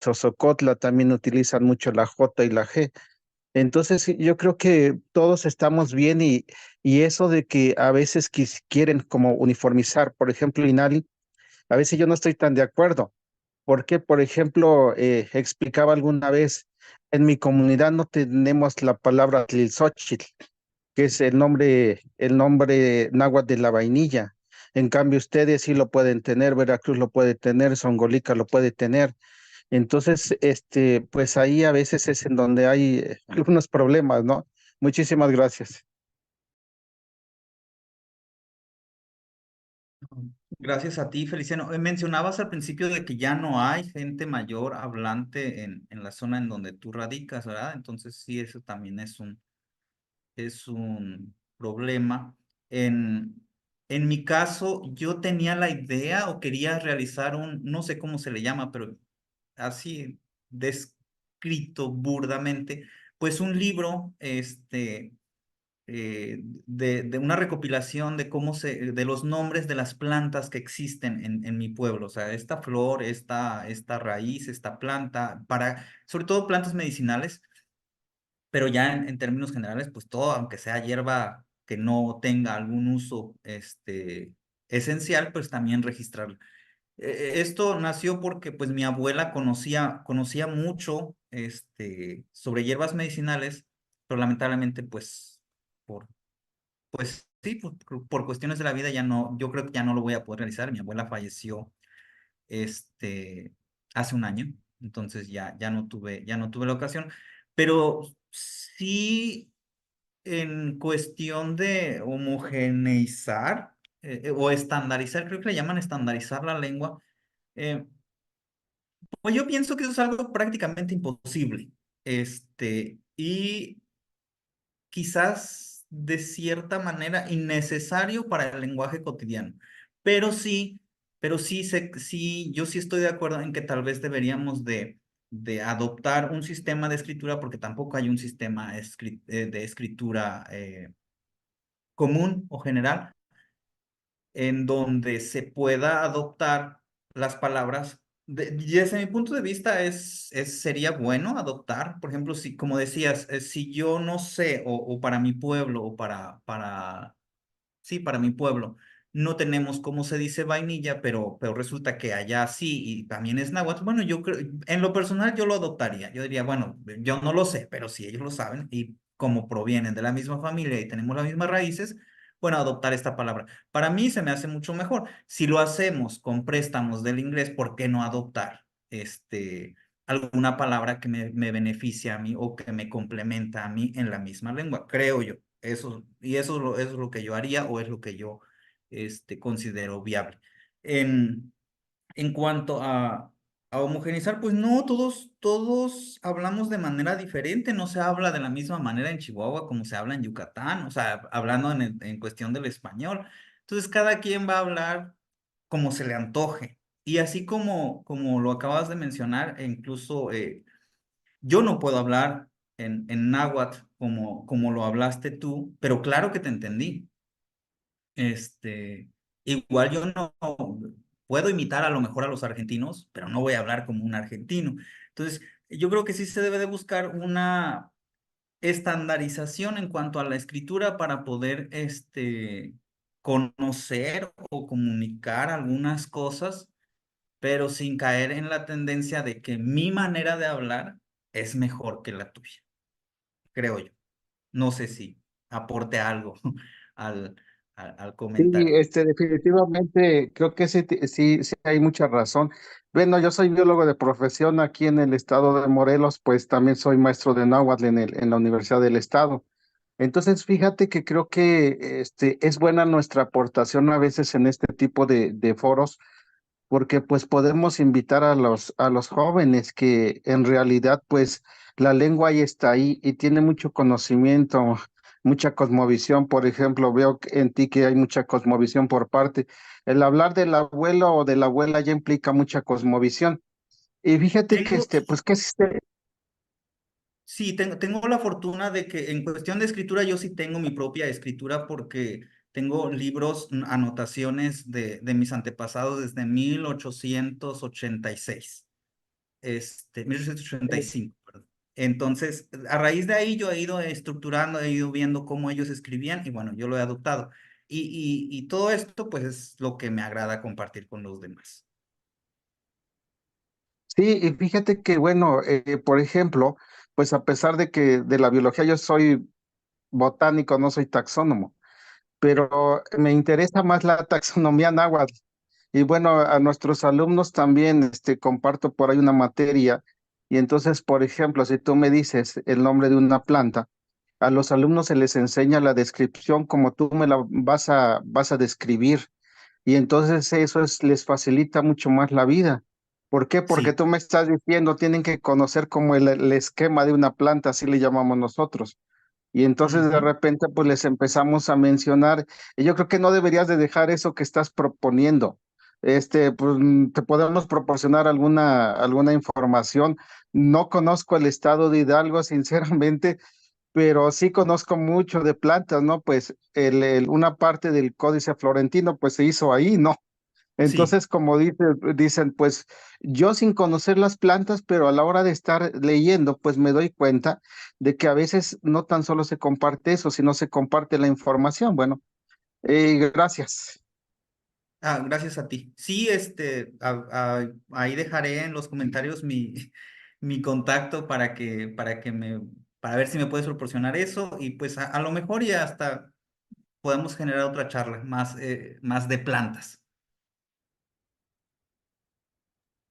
Sosocotla también utilizan mucho la J y la G. Entonces, sí, yo creo que todos estamos bien y eso de que a veces quieren como uniformizar, por ejemplo, Inali, a veces yo no estoy tan de acuerdo, porque, por ejemplo, explicaba alguna vez, en mi comunidad no tenemos la palabra Tlilxóchitl, que es el nombre náhuatl de la vainilla. En cambio, ustedes sí lo pueden tener, Veracruz lo puede tener, Songolica lo puede tener. Entonces, pues ahí a veces es en donde hay algunos problemas, ¿no? Muchísimas gracias. Gracias a ti, Feliciano. Mencionabas al principio de que ya no hay gente mayor hablante en la zona en donde tú radicas, ¿verdad? Entonces sí, eso también es un problema. En mi caso, yo tenía la idea o quería realizar no sé cómo se le llama, pero así descrito burdamente, pues un libro, de una recopilación de de los nombres de las plantas que existen en mi pueblo, o sea, esta flor, esta raíz, esta planta, sobre todo plantas medicinales, pero ya en términos generales, pues todo, aunque sea hierba que no tenga algún uso, esencial, pues también registrarlo. Esto nació porque pues mi abuela conocía mucho, sobre hierbas medicinales, pero lamentablemente pues por pues sí, por cuestiones de la vida ya no, yo creo que ya no lo voy a poder realizar. Mi abuela falleció este, hace un año, entonces ya no tuve la ocasión, pero sí en cuestión de homogeneizar o estandarizar, creo que le llaman estandarizar la lengua, eh, pues yo pienso que eso es algo prácticamente imposible. Y quizás de cierta manera innecesario para el lenguaje cotidiano. Pero sí, sí, yo sí estoy de acuerdo en que tal vez deberíamos de adoptar un sistema de escritura, porque tampoco hay un sistema de escritura común o general en donde se pueda adoptar las palabras. Y desde mi punto de vista sería bueno adoptar, por ejemplo, si, como decías, si yo no sé, o para mi pueblo, o sí, para mi pueblo, no tenemos cómo se dice vainilla, pero resulta que allá sí, y también es náhuatl. Bueno, yo creo, en lo personal yo lo adoptaría. Yo diría, bueno, yo no lo sé, pero si ellos lo saben, y como provienen de la misma familia y tenemos las mismas raíces, bueno, adoptar esta palabra. Para mí se me hace mucho mejor. Si lo hacemos con préstamos del inglés, ¿por qué no adoptar alguna palabra que me beneficie a mí o que me complementa a mí en la misma lengua? Creo yo. Eso es lo que yo haría o es lo que yo considero viable. En, en cuanto a homogeneizar, pues no, todos hablamos de manera diferente, no se habla de la misma manera en Chihuahua como se habla en Yucatán, o sea, hablando en cuestión del español. Entonces, cada quien va a hablar como se le antoje. Y así como lo acabas de mencionar, e incluso yo no puedo hablar en náhuatl como lo hablaste tú, pero claro que te entendí. Igual yo no puedo imitar a lo mejor a los argentinos, pero no voy a hablar como un argentino. Entonces, yo creo que sí se debe de buscar una estandarización en cuanto a la escritura para poder conocer o comunicar algunas cosas, pero sin caer en la tendencia de que mi manera de hablar es mejor que la tuya, creo yo. No sé si aporte algo al, al Sí, comentario. definitivamente creo que sí, sí hay mucha razón. Bueno, yo soy biólogo de profesión aquí en el estado de Morelos, pues también soy maestro de náhuatl en la Universidad del Estado. Entonces, fíjate que creo que es buena nuestra aportación a veces en este tipo de foros, porque pues podemos invitar a los jóvenes que en realidad pues la lengua ahí está ahí y tiene mucho conocimiento, mucha cosmovisión. Por ejemplo, veo en ti que hay mucha cosmovisión por parte. El hablar del abuelo o de la abuela ya implica mucha cosmovisión. Y fíjate que Tengo, pues que existe. sí, tengo la fortuna de que en cuestión de escritura yo sí tengo mi propia escritura porque tengo libros, anotaciones de mis antepasados desde 1886, 1885, perdón. Entonces, a raíz de ahí yo he ido estructurando, he ido viendo cómo ellos escribían y bueno, yo lo he adoptado. Y todo esto pues es lo que me agrada compartir con los demás. Sí, y fíjate que bueno, por ejemplo, pues a pesar de que de la biología yo soy botánico, no soy taxónomo, pero me interesa más la taxonomía náhuatl. Y bueno, a nuestros alumnos también comparto por ahí una materia. Y entonces, por ejemplo, si tú me dices el nombre de una planta, a los alumnos se les enseña la descripción como tú me la vas a describir. Y entonces les facilita mucho más la vida. ¿Por qué? Porque Sí. tú me estás diciendo, tienen que conocer como el esquema de una planta, así le llamamos nosotros. Y entonces de Ujú. repente pues les empezamos a mencionar, y yo creo que no deberías de dejar eso que estás proponiendo. Pues te podemos proporcionar alguna información. No conozco el estado de Hidalgo, sinceramente, pero sí conozco mucho de plantas, ¿no? Pues una parte del Códice Florentino pues se hizo ahí, ¿no? Sí. Entonces, como dicen, pues yo sin conocer las plantas, pero a la hora de estar leyendo, pues me doy cuenta de que a veces no tan solo se comparte eso, sino se comparte la información. Bueno, gracias. Gracias a ti. Sí, ahí dejaré en los comentarios mi contacto para ver si me puedes proporcionar eso y pues a lo mejor ya hasta podemos generar otra charla más de plantas.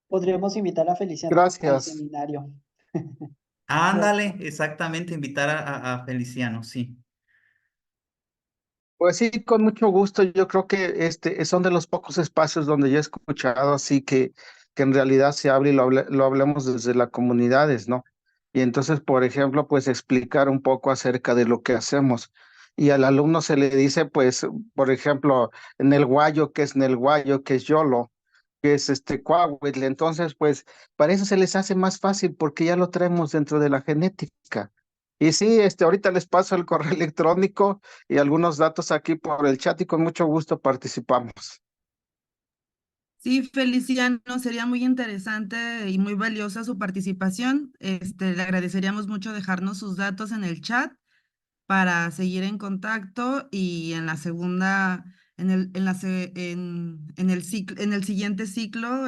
Podríamos invitar a Feliciano al Gracias. seminario. Ándale, exactamente, invitar a Feliciano, sí. Pues sí, con mucho gusto. Yo creo que son de los pocos espacios donde yo he escuchado así que en realidad se hable y lo hablamos desde las comunidades, ¿no? Y entonces, por ejemplo, pues explicar un poco acerca de lo que hacemos. Y al alumno se le dice, pues, por ejemplo, en el guayo, que es en el guayo, que es yolo, que es cuahuitl. Entonces, pues, para eso se les hace más fácil porque ya lo traemos dentro de la genética. Y sí, ahorita les paso el correo electrónico y algunos datos aquí por el chat y con mucho gusto participamos. Sí, Feliciano, sería muy interesante y muy valiosa su participación. Le agradeceríamos mucho dejarnos sus datos en el chat para seguir en contacto y en la segunda, en el ciclo, en el siguiente ciclo,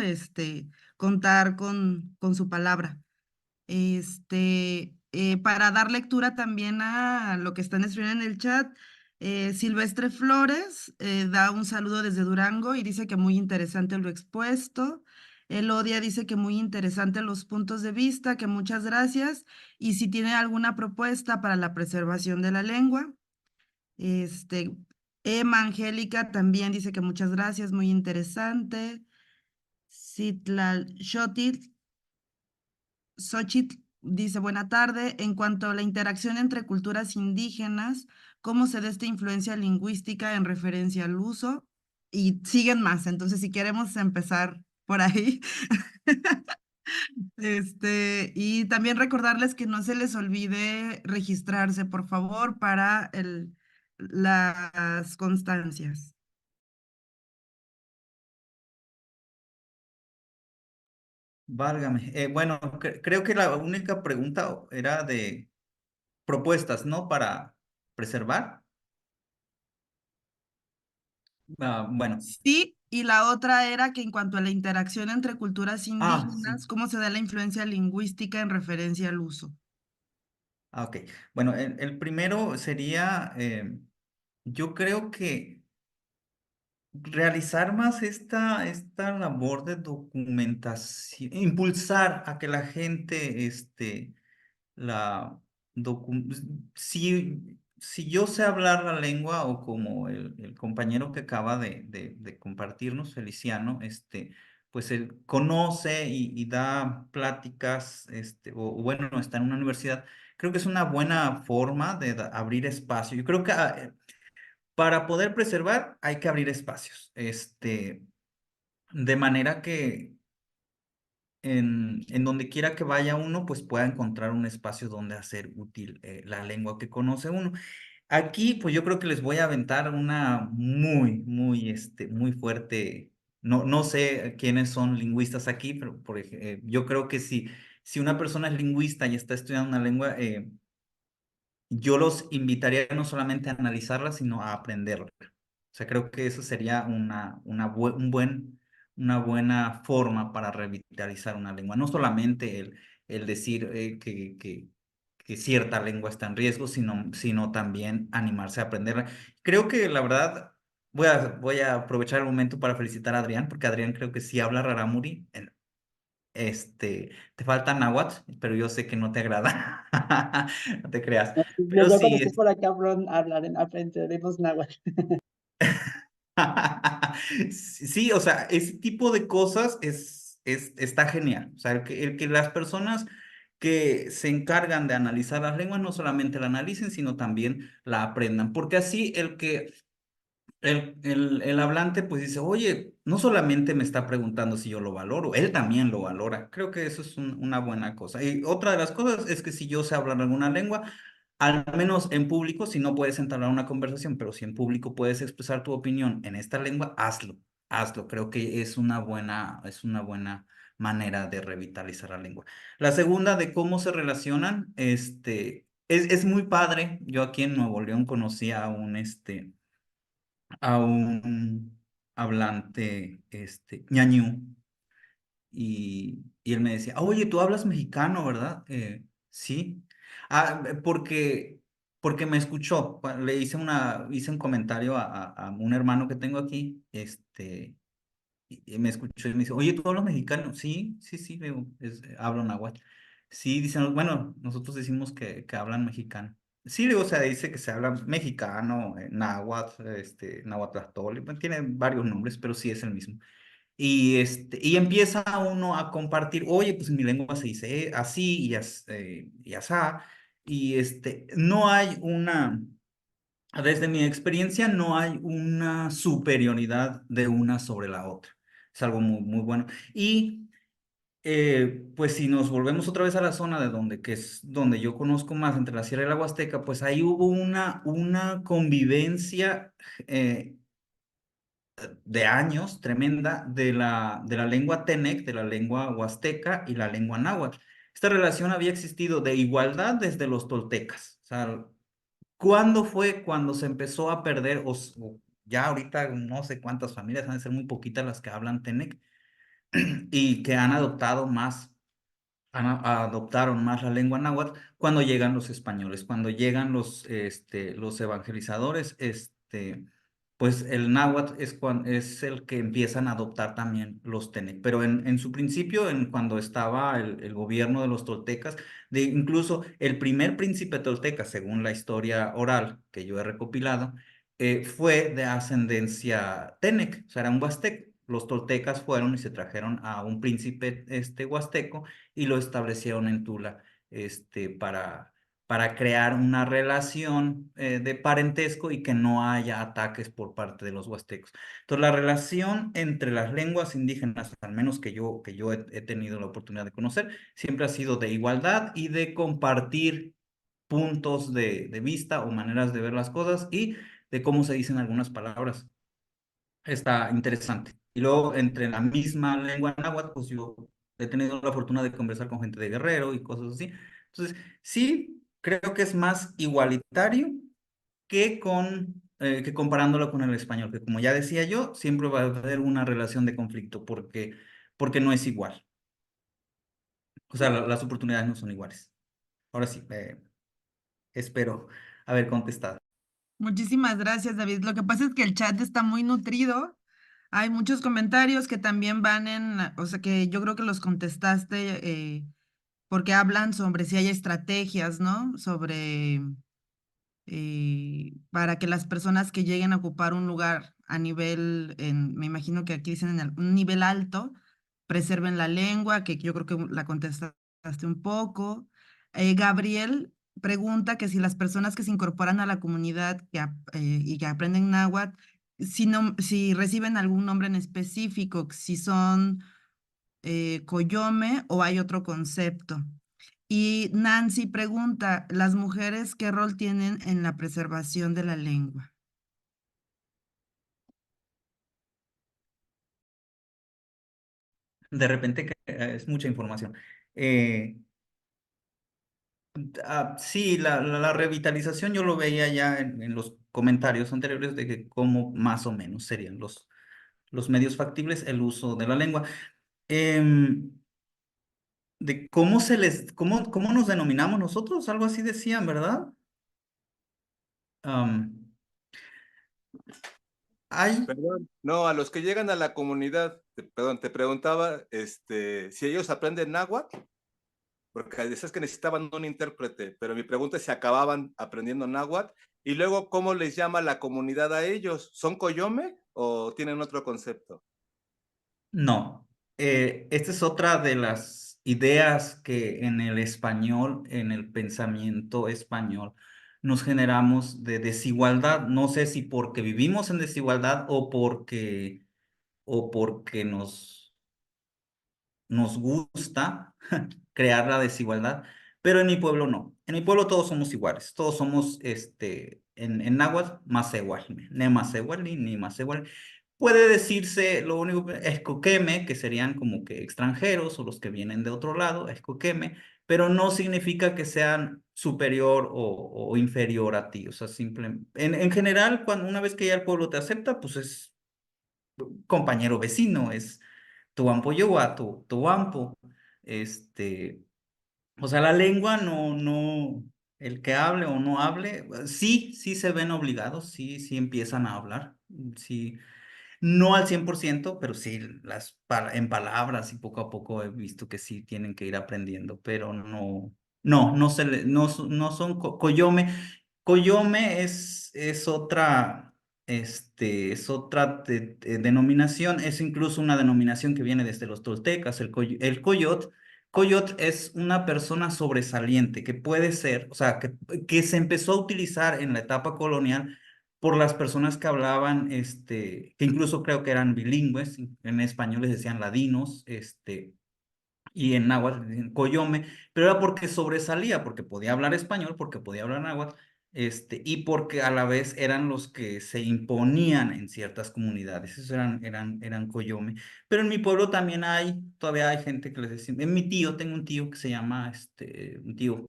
contar con su palabra. Para dar lectura también a lo que están escribiendo en el chat, Silvestre Flores da un saludo desde Durango y dice que muy interesante lo expuesto. Elodia dice que muy interesante los puntos de vista, que muchas gracias. Y si tiene alguna propuesta para la preservación de la lengua. Este, Emma Angélica también dice que muchas gracias, muy interesante. Citlal Xochitl Xochitl dice, buena tarde. En cuanto a la interacción entre culturas indígenas, ¿cómo se da esta influencia lingüística en referencia al uso? Y siguen más. Entonces, si queremos empezar por ahí. Y también recordarles que no se les olvide registrarse, por favor, para las constancias. Válgame. Bueno, creo que la única pregunta era de propuestas, ¿no? Para preservar. Bueno. Sí, y la otra era que en cuanto a la interacción entre culturas Sí. indígenas, ¿cómo se da la influencia lingüística en referencia al uso? Ok. Bueno, el primero sería, yo creo que realizar más esta labor de documentación, impulsar a que la gente, la si yo sé hablar la lengua o como el compañero que acaba de compartirnos, Feliciano, pues él conoce y da pláticas, o bueno, está en una universidad, creo que es una buena forma de abrir espacio. Yo creo que para poder preservar hay que abrir espacios, de manera que en donde quiera que vaya uno, pues pueda encontrar un espacio donde hacer útil la lengua que conoce uno. Aquí, pues yo creo que les voy a aventar una muy fuerte. No sé quiénes son lingüistas aquí, pero yo creo que si una persona es lingüista y está estudiando una lengua, yo los invitaría no solamente a analizarla, sino a aprenderla. O sea, creo que eso sería una buena forma para revitalizar una lengua. No solamente el decir que cierta lengua está en riesgo, sino también animarse a aprenderla. Creo que la verdad, voy a aprovechar el momento para felicitar a Adrián, porque Adrián creo que sí habla rarámuri. Te falta náhuatl, pero yo sé que no te agrada. No te creas. Pero Luego cuando sí, estés por acá, aprenderemos náhuatl. sí, o sea, ese tipo de cosas está genial. O sea, el que las personas que se encargan de analizar las lenguas no solamente la analicen, sino también la aprendan. Porque así el hablante pues dice, oye, no solamente me está preguntando si yo lo valoro, él también lo valora. Creo que eso es una buena cosa. Y otra de las cosas es que si yo sé hablar alguna lengua, al menos en público, si no puedes entablar una conversación, pero si en público puedes expresar tu opinión en esta lengua, hazlo, hazlo. Creo que es una buena manera de revitalizar la lengua. La segunda de cómo se relacionan, es muy padre. Yo aquí en Nuevo León conocí a un hablante, ñañú, y él me decía, oye, tú hablas mexicano, ¿verdad? Sí. Porque me escuchó, le hice un comentario a un hermano que tengo aquí, y me escuchó y me dice, oye, ¿tú hablas mexicano? Sí, sí, sí, le digo, hablo náhuatl. Sí, dicen, bueno, nosotros decimos que hablan mexicano. Sí, le digo, o sea, dice que se habla mexicano, náhuatl, náhuatl, tiene varios nombres, pero sí es el mismo. Y empieza uno a compartir, oye, pues en mi lengua se dice así y asá, no hay desde mi experiencia, no hay una superioridad de una sobre la otra. Es algo muy, muy bueno. Y pues si nos volvemos otra vez a la zona de donde, que es donde yo conozco más, entre la Sierra y la Huasteca, pues ahí hubo una convivencia eh, de años tremenda de la lengua Tenec, de la lengua huasteca y la lengua náhuatl. Esta relación había existido de igualdad desde los toltecas. O sea, ¿cuándo fue cuando se empezó a perder? O ya ahorita no sé cuántas familias, han de ser muy poquitas las que hablan Tenec y que han adoptado más adoptaron más la lengua náhuatl cuando llegan los españoles, cuando llegan los evangelizadores, pues el náhuatl es el que empiezan a adoptar también los tenec. Pero en su principio, cuando estaba el gobierno de los toltecas, incluso el primer príncipe tolteca, según la historia oral que yo he recopilado, fue de ascendencia tenec, o sea, era un huasteco. Los toltecas fueron y se trajeron a un príncipe huasteco y lo establecieron en Tula, para, para crear una relación de parentesco y que no haya ataques por parte de los huastecos. Entonces, la relación entre las lenguas indígenas, al menos que yo he tenido la oportunidad de conocer, siempre ha sido de igualdad y de compartir puntos de vista o maneras de ver las cosas y de cómo se dicen algunas palabras. Está interesante. Y luego, entre la misma lengua náhuatl, pues yo he tenido la fortuna de conversar con gente de Guerrero y cosas así. Entonces, sí, creo que es más igualitario que comparándolo con el español, que como ya decía yo, siempre va a haber una relación de conflicto porque no es igual. O sea, las oportunidades no son iguales. Ahora sí, espero haber contestado. Muchísimas gracias, David. Lo que pasa es que el chat está muy nutrido. Hay muchos comentarios que también van o sea, que yo creo que los contestaste porque hablan sobre si hay estrategias, ¿no? Sobre para que las personas que lleguen a ocupar un lugar a nivel, me imagino que aquí dicen un nivel alto, preserven la lengua, que yo creo que la contestaste un poco. Gabriel pregunta que si las personas que se incorporan a la comunidad y que aprenden náhuatl, si reciben algún nombre en específico, si son coyome o hay otro concepto. Y Nancy pregunta, ¿las mujeres qué rol tienen en la preservación de la lengua? De repente es mucha información. Eh, sí, la revitalización yo lo veía ya en los comentarios anteriores de que cómo más o menos serían los medios factibles, el uso de la lengua. Em, de cómo nos denominamos nosotros, algo así decían, ¿verdad? Am, hay, Perdón, no, a los que llegan a la comunidad, perdón, te preguntaba, si ellos aprenden náhuatl, porque decías que necesitaban un intérprete, pero mi pregunta es si acababan aprendiendo náhuatl, y luego, ¿cómo les llama la comunidad a ellos? ¿Son coyome o tienen otro concepto? no, esta es otra de las ideas que en el español, en el pensamiento español, nos generamos de desigualdad. No sé si porque vivimos en desigualdad o porque nos gusta crear la desigualdad, pero en mi pueblo no. En mi pueblo todos somos iguales, todos somos, en náhuatl, masewalme, ne masewali, ni masewali. Puede decirse, lo único que escoqueme, que serían como que extranjeros o los que vienen de otro lado, escoqueme, pero no significa que sean superior o inferior a ti. O sea, simplemente, en general, una vez que ya el pueblo te acepta, pues es compañero vecino, es tu ampo yowa, tu ampo, este, o sea, la lengua no, el que hable o no hable, sí se ven obligados, sí empiezan a hablar, sí, no al 100%, pero sí en palabras y poco a poco he visto que sí tienen que ir aprendiendo, pero no son coyome. Coyome es otra denominación, es incluso una denominación que viene desde los toltecas, el coyot. Coyot es una persona sobresaliente que puede ser, o sea, que se empezó a utilizar en la etapa colonial por las personas que hablaban, que incluso creo que eran bilingües, en español les decían ladinos, y en náhuatl le decían coyome, pero era porque sobresalía, porque podía hablar español, porque podía hablar náhuatl, y porque a la vez eran los que se imponían en ciertas comunidades, esos eran coyome. Pero en mi pueblo también todavía hay gente que les decía, en mi tío, tengo un tío que se llama, un tío,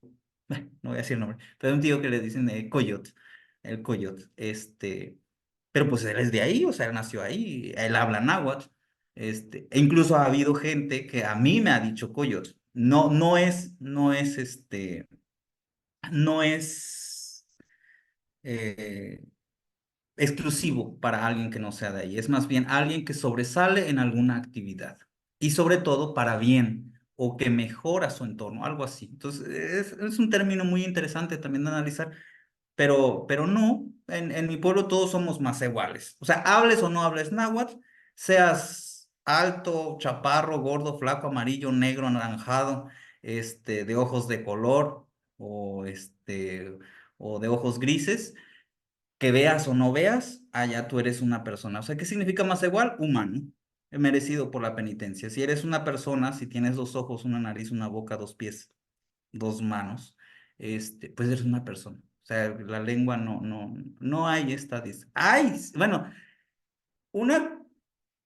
no voy a decir el nombre, pero un tío que le dicen coyot, el coyot, pero pues él es de ahí, o sea, él nació ahí, él habla náhuatl. E incluso ha habido gente que a mí me ha dicho coyot. No es eh, exclusivo para alguien que no sea de ahí. Es más bien alguien que sobresale en alguna actividad. Y sobre todo para bien o que mejora su entorno, algo así. Entonces, es un término muy interesante también de analizar, pero no, en mi pueblo todos somos más iguales. O sea, hables o no hables náhuatl, seas alto, chaparro, gordo, flaco, amarillo, negro, anaranjado, de ojos de color, o de ojos grises, que veas o no veas, allá tú eres una persona. O sea, ¿qué significa más igual? Humano, merecido por la penitencia. Si eres una persona, si tienes 2 ojos, una nariz, una boca, 2 pies, 2 manos, pues eres una persona. O sea, la lengua no hay esta. Ay, bueno, una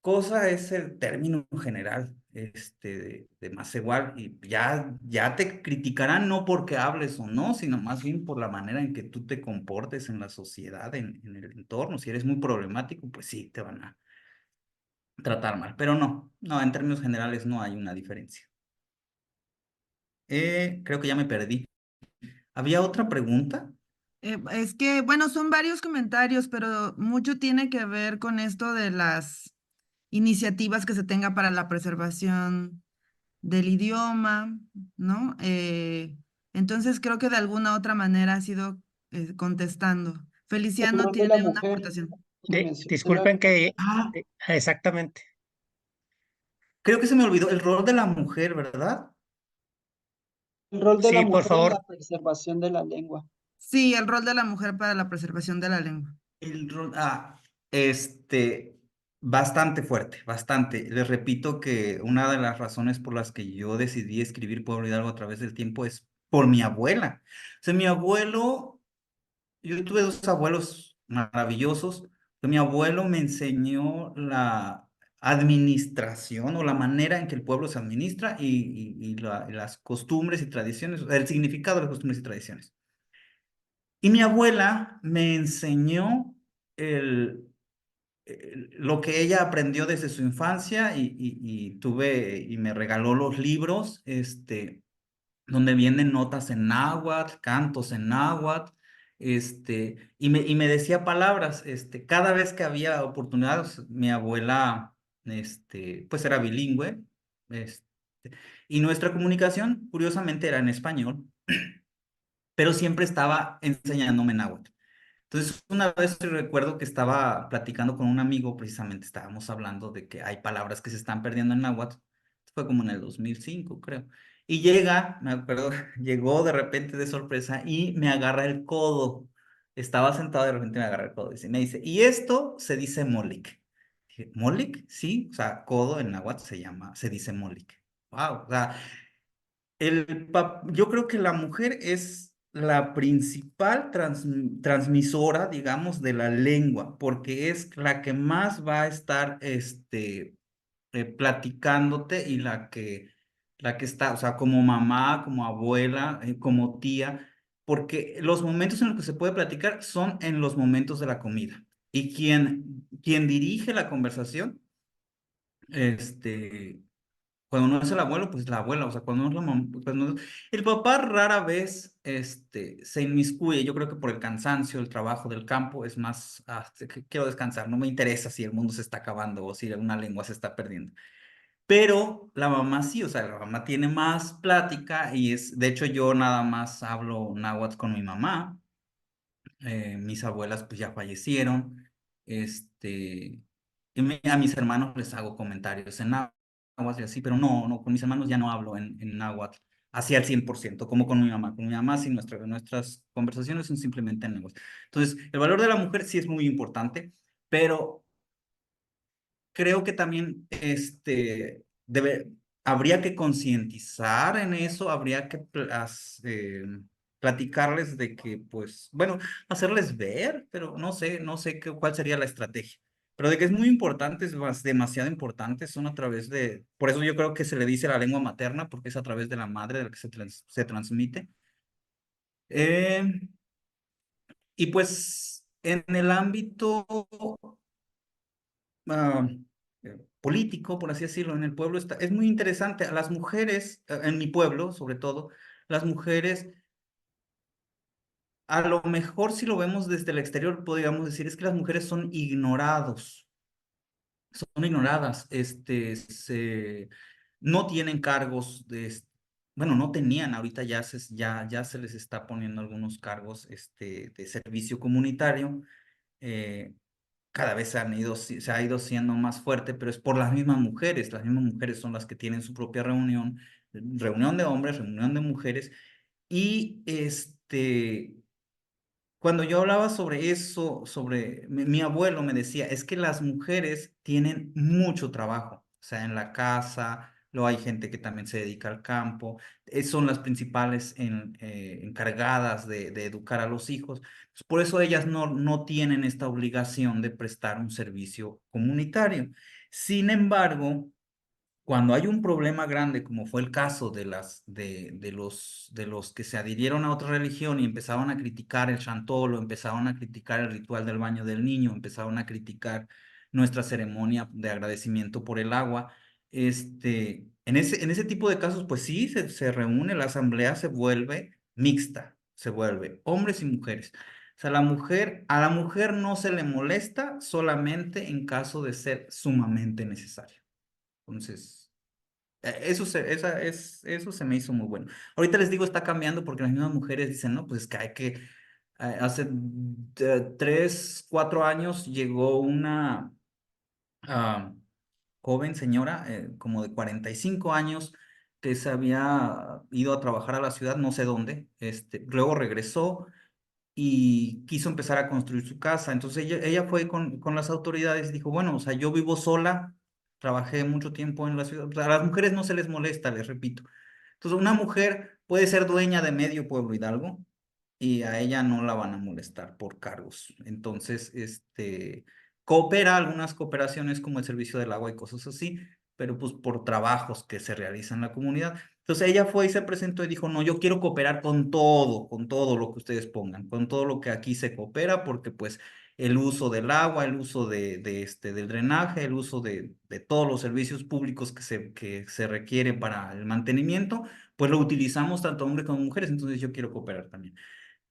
cosa es el término general, de más igual, y ya te criticarán no porque hables o no, sino más bien por la manera en que tú te comportes en la sociedad, en el entorno. Si eres muy problemático, pues sí, te van a tratar mal, pero no, en términos generales no hay una diferencia. Creo que ya me perdí. ¿Había otra pregunta? Es que, bueno, son varios comentarios, pero mucho tiene que ver con esto de las iniciativas que se tenga para la preservación del idioma, ¿no? Entonces creo que de alguna otra manera ha sido contestando. El Feliciano rol de la tiene una mujer, aportación. Disculpen que, Ah, exactamente. creo que se me olvidó el rol de la mujer, ¿verdad? el rol de la Sí, por mujer en favor. la preservación de la lengua. Sí, el rol de la mujer para la preservación de la lengua. El rol, bastante fuerte, bastante. Les repito que una de las razones por las que yo decidí escribir Pueblo Hidalgo a través del tiempo es por mi abuela. O sea, mi abuelo, yo tuve 2 abuelos maravillosos, pero mi abuelo me enseñó la administración o la manera en que el pueblo se administra y las costumbres y tradiciones, el significado de las costumbres y tradiciones. Y mi abuela me enseñó el, lo que ella aprendió desde su infancia y me regaló los libros, donde vienen notas en náhuatl, cantos en náhuatl, y me decía palabras, cada vez que había oportunidades, mi abuela, pues era bilingüe, este, y nuestra comunicación, curiosamente, era en español, pero siempre estaba enseñándome náhuatl. Entonces, una vez recuerdo que estaba platicando con un amigo, precisamente estábamos hablando de que hay palabras que se están perdiendo en náhuatl. Fue como en el 2005, creo. Y me acuerdo, llegó de repente de sorpresa y me agarra el codo. Estaba sentado y de repente me agarra el codo y me dice, y esto se dice molik. Dije, ¿molik? Sí, o sea, codo en náhuatl se dice molik. Wow, o sea, yo creo que la mujer es la principal transmisora, digamos, de la lengua, porque es la que más va a estar platicándote y la que está, o sea, como mamá, como abuela, como tía, porque los momentos en los que se puede platicar son en los momentos de la comida. Y quien dirige la conversación, este, cuando no es el abuelo, pues la abuela, o sea, cuando no es la mamá, el papá rara vez se inmiscuye, yo creo que por el cansancio, el trabajo del campo, es más, quiero descansar, no me interesa si el mundo se está acabando o si una lengua se está perdiendo. Pero la mamá sí, o sea, la mamá tiene más plática de hecho yo nada más hablo náhuatl con mi mamá, mis abuelas pues ya fallecieron, a mis hermanos les hago comentarios en náhuatl y así, pero no, con mis hermanos ya no hablo en náhuatl, así al 100%, como con mi mamá. Con mi mamá sí, nuestras conversaciones son simplemente en náhuatl. Entonces, el valor de la mujer sí es muy importante, pero creo que también habría que concientizar en eso, habría que platicarles de que, pues, bueno, hacerles ver, pero no sé cuál sería la estrategia. Pero de que es muy importante, demasiado importante, son a través por eso yo creo que se le dice la lengua materna, porque es a través de la madre de la que se transmite. Eh, y pues en el ámbito ah, político, por así decirlo, en el pueblo es muy interesante. A las mujeres, en mi pueblo sobre todo, las mujeres, a lo mejor si lo vemos desde el exterior, podríamos decir, es que las mujeres son ignoradas, no tienen cargos bueno, no tenían, ahorita ya se les está poniendo algunos cargos de servicio comunitario. eh, Cada vez se ha ido siendo más fuerte, pero es por las mismas mujeres son las que tienen su propia reunión de hombres, reunión de mujeres, Y cuando yo hablaba sobre eso, mi abuelo me decía, es que las mujeres tienen mucho trabajo, o sea, en la casa, luego hay gente que también se dedica al campo, son las principales encargadas de educar a los hijos. Pues, por eso ellas no tienen esta obligación de prestar un servicio comunitario. Sin embargo, cuando hay un problema grande, como fue el caso de los que se adhirieron a otra religión y empezaban a criticar el chantolo, empezaban a criticar el ritual del baño del niño, empezaban a criticar nuestra ceremonia de agradecimiento por el agua, en ese tipo de casos, pues sí, se reúne, la asamblea se vuelve mixta, se vuelve hombres y mujeres. O sea, a la mujer no se le molesta solamente en caso de ser sumamente necesario. Entonces, eso se me hizo muy bueno. Ahorita les digo, está cambiando porque las mismas mujeres dicen, no, pues es que hay que, hace 3, 4 años llegó una ah, joven señora, como de 45 años, que se había ido a trabajar a la ciudad, no sé dónde, luego regresó y quiso empezar a construir su casa. Entonces ella fue con las autoridades y dijo, bueno, o sea, yo vivo sola, trabajé mucho tiempo en la ciudad. O sea, a las mujeres no se les molesta, les repito. Entonces una mujer puede ser dueña de medio pueblo Hidalgo y a ella no la van a molestar por cargos. Entonces, coopera algunas cooperaciones como el servicio del agua y cosas así, pero pues por trabajos que se realizan en la comunidad. Entonces ella fue y se presentó y dijo, no, yo quiero cooperar con todo lo que ustedes pongan, con todo lo que aquí se coopera, porque pues el uso del agua, el uso del drenaje, el uso de todos los servicios públicos que se requieren para el mantenimiento, pues lo utilizamos tanto hombres como mujeres, entonces yo quiero cooperar también.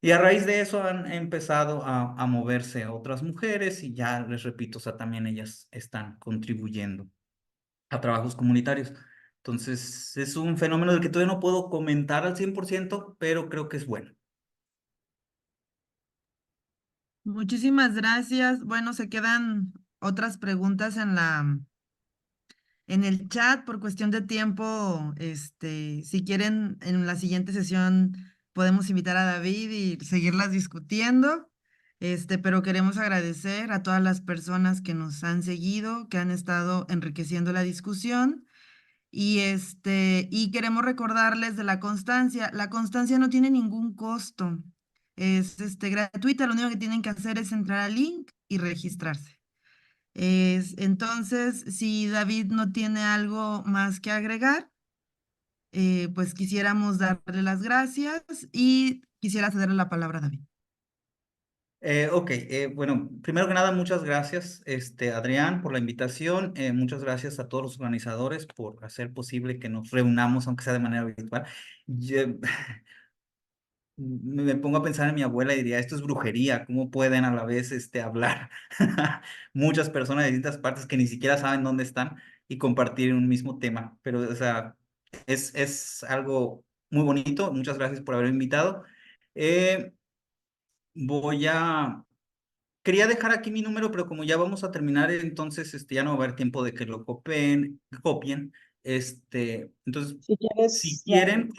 Y a raíz de eso han empezado a moverse otras mujeres y ya les repito, o sea, también ellas están contribuyendo a trabajos comunitarios. Entonces, es un fenómeno del que todavía no puedo comentar al 100%, pero creo que es bueno. Muchísimas gracias. Bueno, se quedan otras preguntas en el chat por cuestión de tiempo. Si quieren, en la siguiente sesión podemos invitar a David y seguirlas discutiendo. Pero queremos agradecer a todas las personas que nos han seguido, que han estado enriqueciendo la discusión. Y queremos recordarles de la constancia. La constancia no tiene ningún costo. Es gratuita, lo único que tienen que hacer es entrar al link y registrarse. Entonces, si David no tiene algo más que agregar, pues quisiéramos darle las gracias y quisiera cederle la palabra a David. Ok, bueno, primero que nada, muchas gracias, Adrián, por la invitación. Muchas gracias a todos los organizadores por hacer posible que nos reunamos, aunque sea de manera virtual. Me pongo a pensar en mi abuela y diría, esto es brujería, ¿cómo pueden a la vez hablar muchas personas de distintas partes que ni siquiera saben dónde están y compartir un mismo tema? Pero, o sea, es algo muy bonito. Muchas gracias por haberme invitado. Eh, voy a... Quería dejar aquí mi número, pero como ya vamos a terminar, entonces ya no va a haber tiempo de que lo copien. Entonces, Si si quieres, quieren,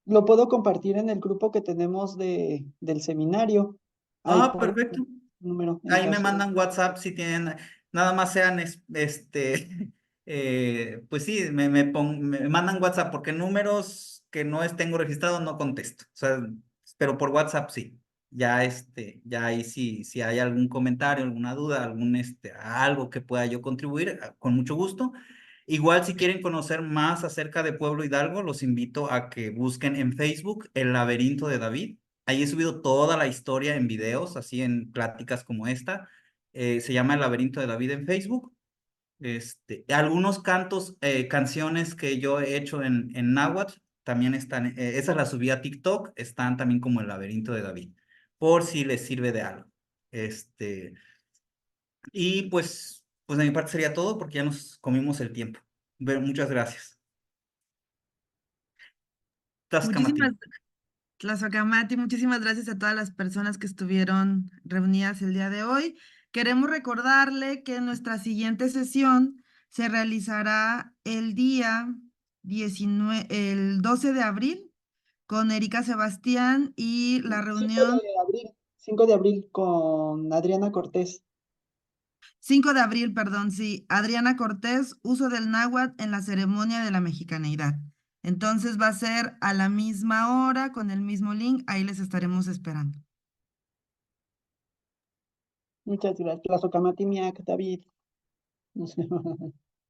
lo puedo compartir en el grupo que tenemos del seminario. Ahí puedo poner perfecto. el número en Ahí me caso de... mandan WhatsApp si tienen, nada más sean, pues sí, me mandan WhatsApp porque números que no tengo registrados no contesto. O sea, pero por WhatsApp sí. Ya, ya ahí sí, si hay algún comentario, alguna duda, algo que pueda yo contribuir, con mucho gusto. Igual si quieren conocer más acerca de Pueblo Hidalgo, los invito a que busquen en Facebook El Laberinto de David. Ahí he subido toda la historia en videos, así en pláticas como esta. Se llama El Laberinto de David en Facebook. Algunos cantos, canciones que yo he hecho en náhuatl, también están, esas las subí a TikTok, están también como El Laberinto de David, por si les sirve de algo. Y pues de mi parte sería todo porque ya nos comimos el tiempo. Muchas gracias. Tascamati. Muchísimas Tlazocamati, muchísimas gracias a todas las personas que estuvieron reunidas el día de hoy. Queremos recordarle que nuestra siguiente sesión se realizará el día 19, el 12 de abril con Erika Sebastián y la 5 reunión de abril, 5 de abril con Adriana Cortés. 5 de abril, perdón, sí, Adriana Cortés, uso del náhuatl en la ceremonia de la mexicaneidad. Entonces va a ser a la misma hora, con el mismo link, ahí les estaremos esperando. Muchas gracias. Tlazocamati Miac, David. No sé.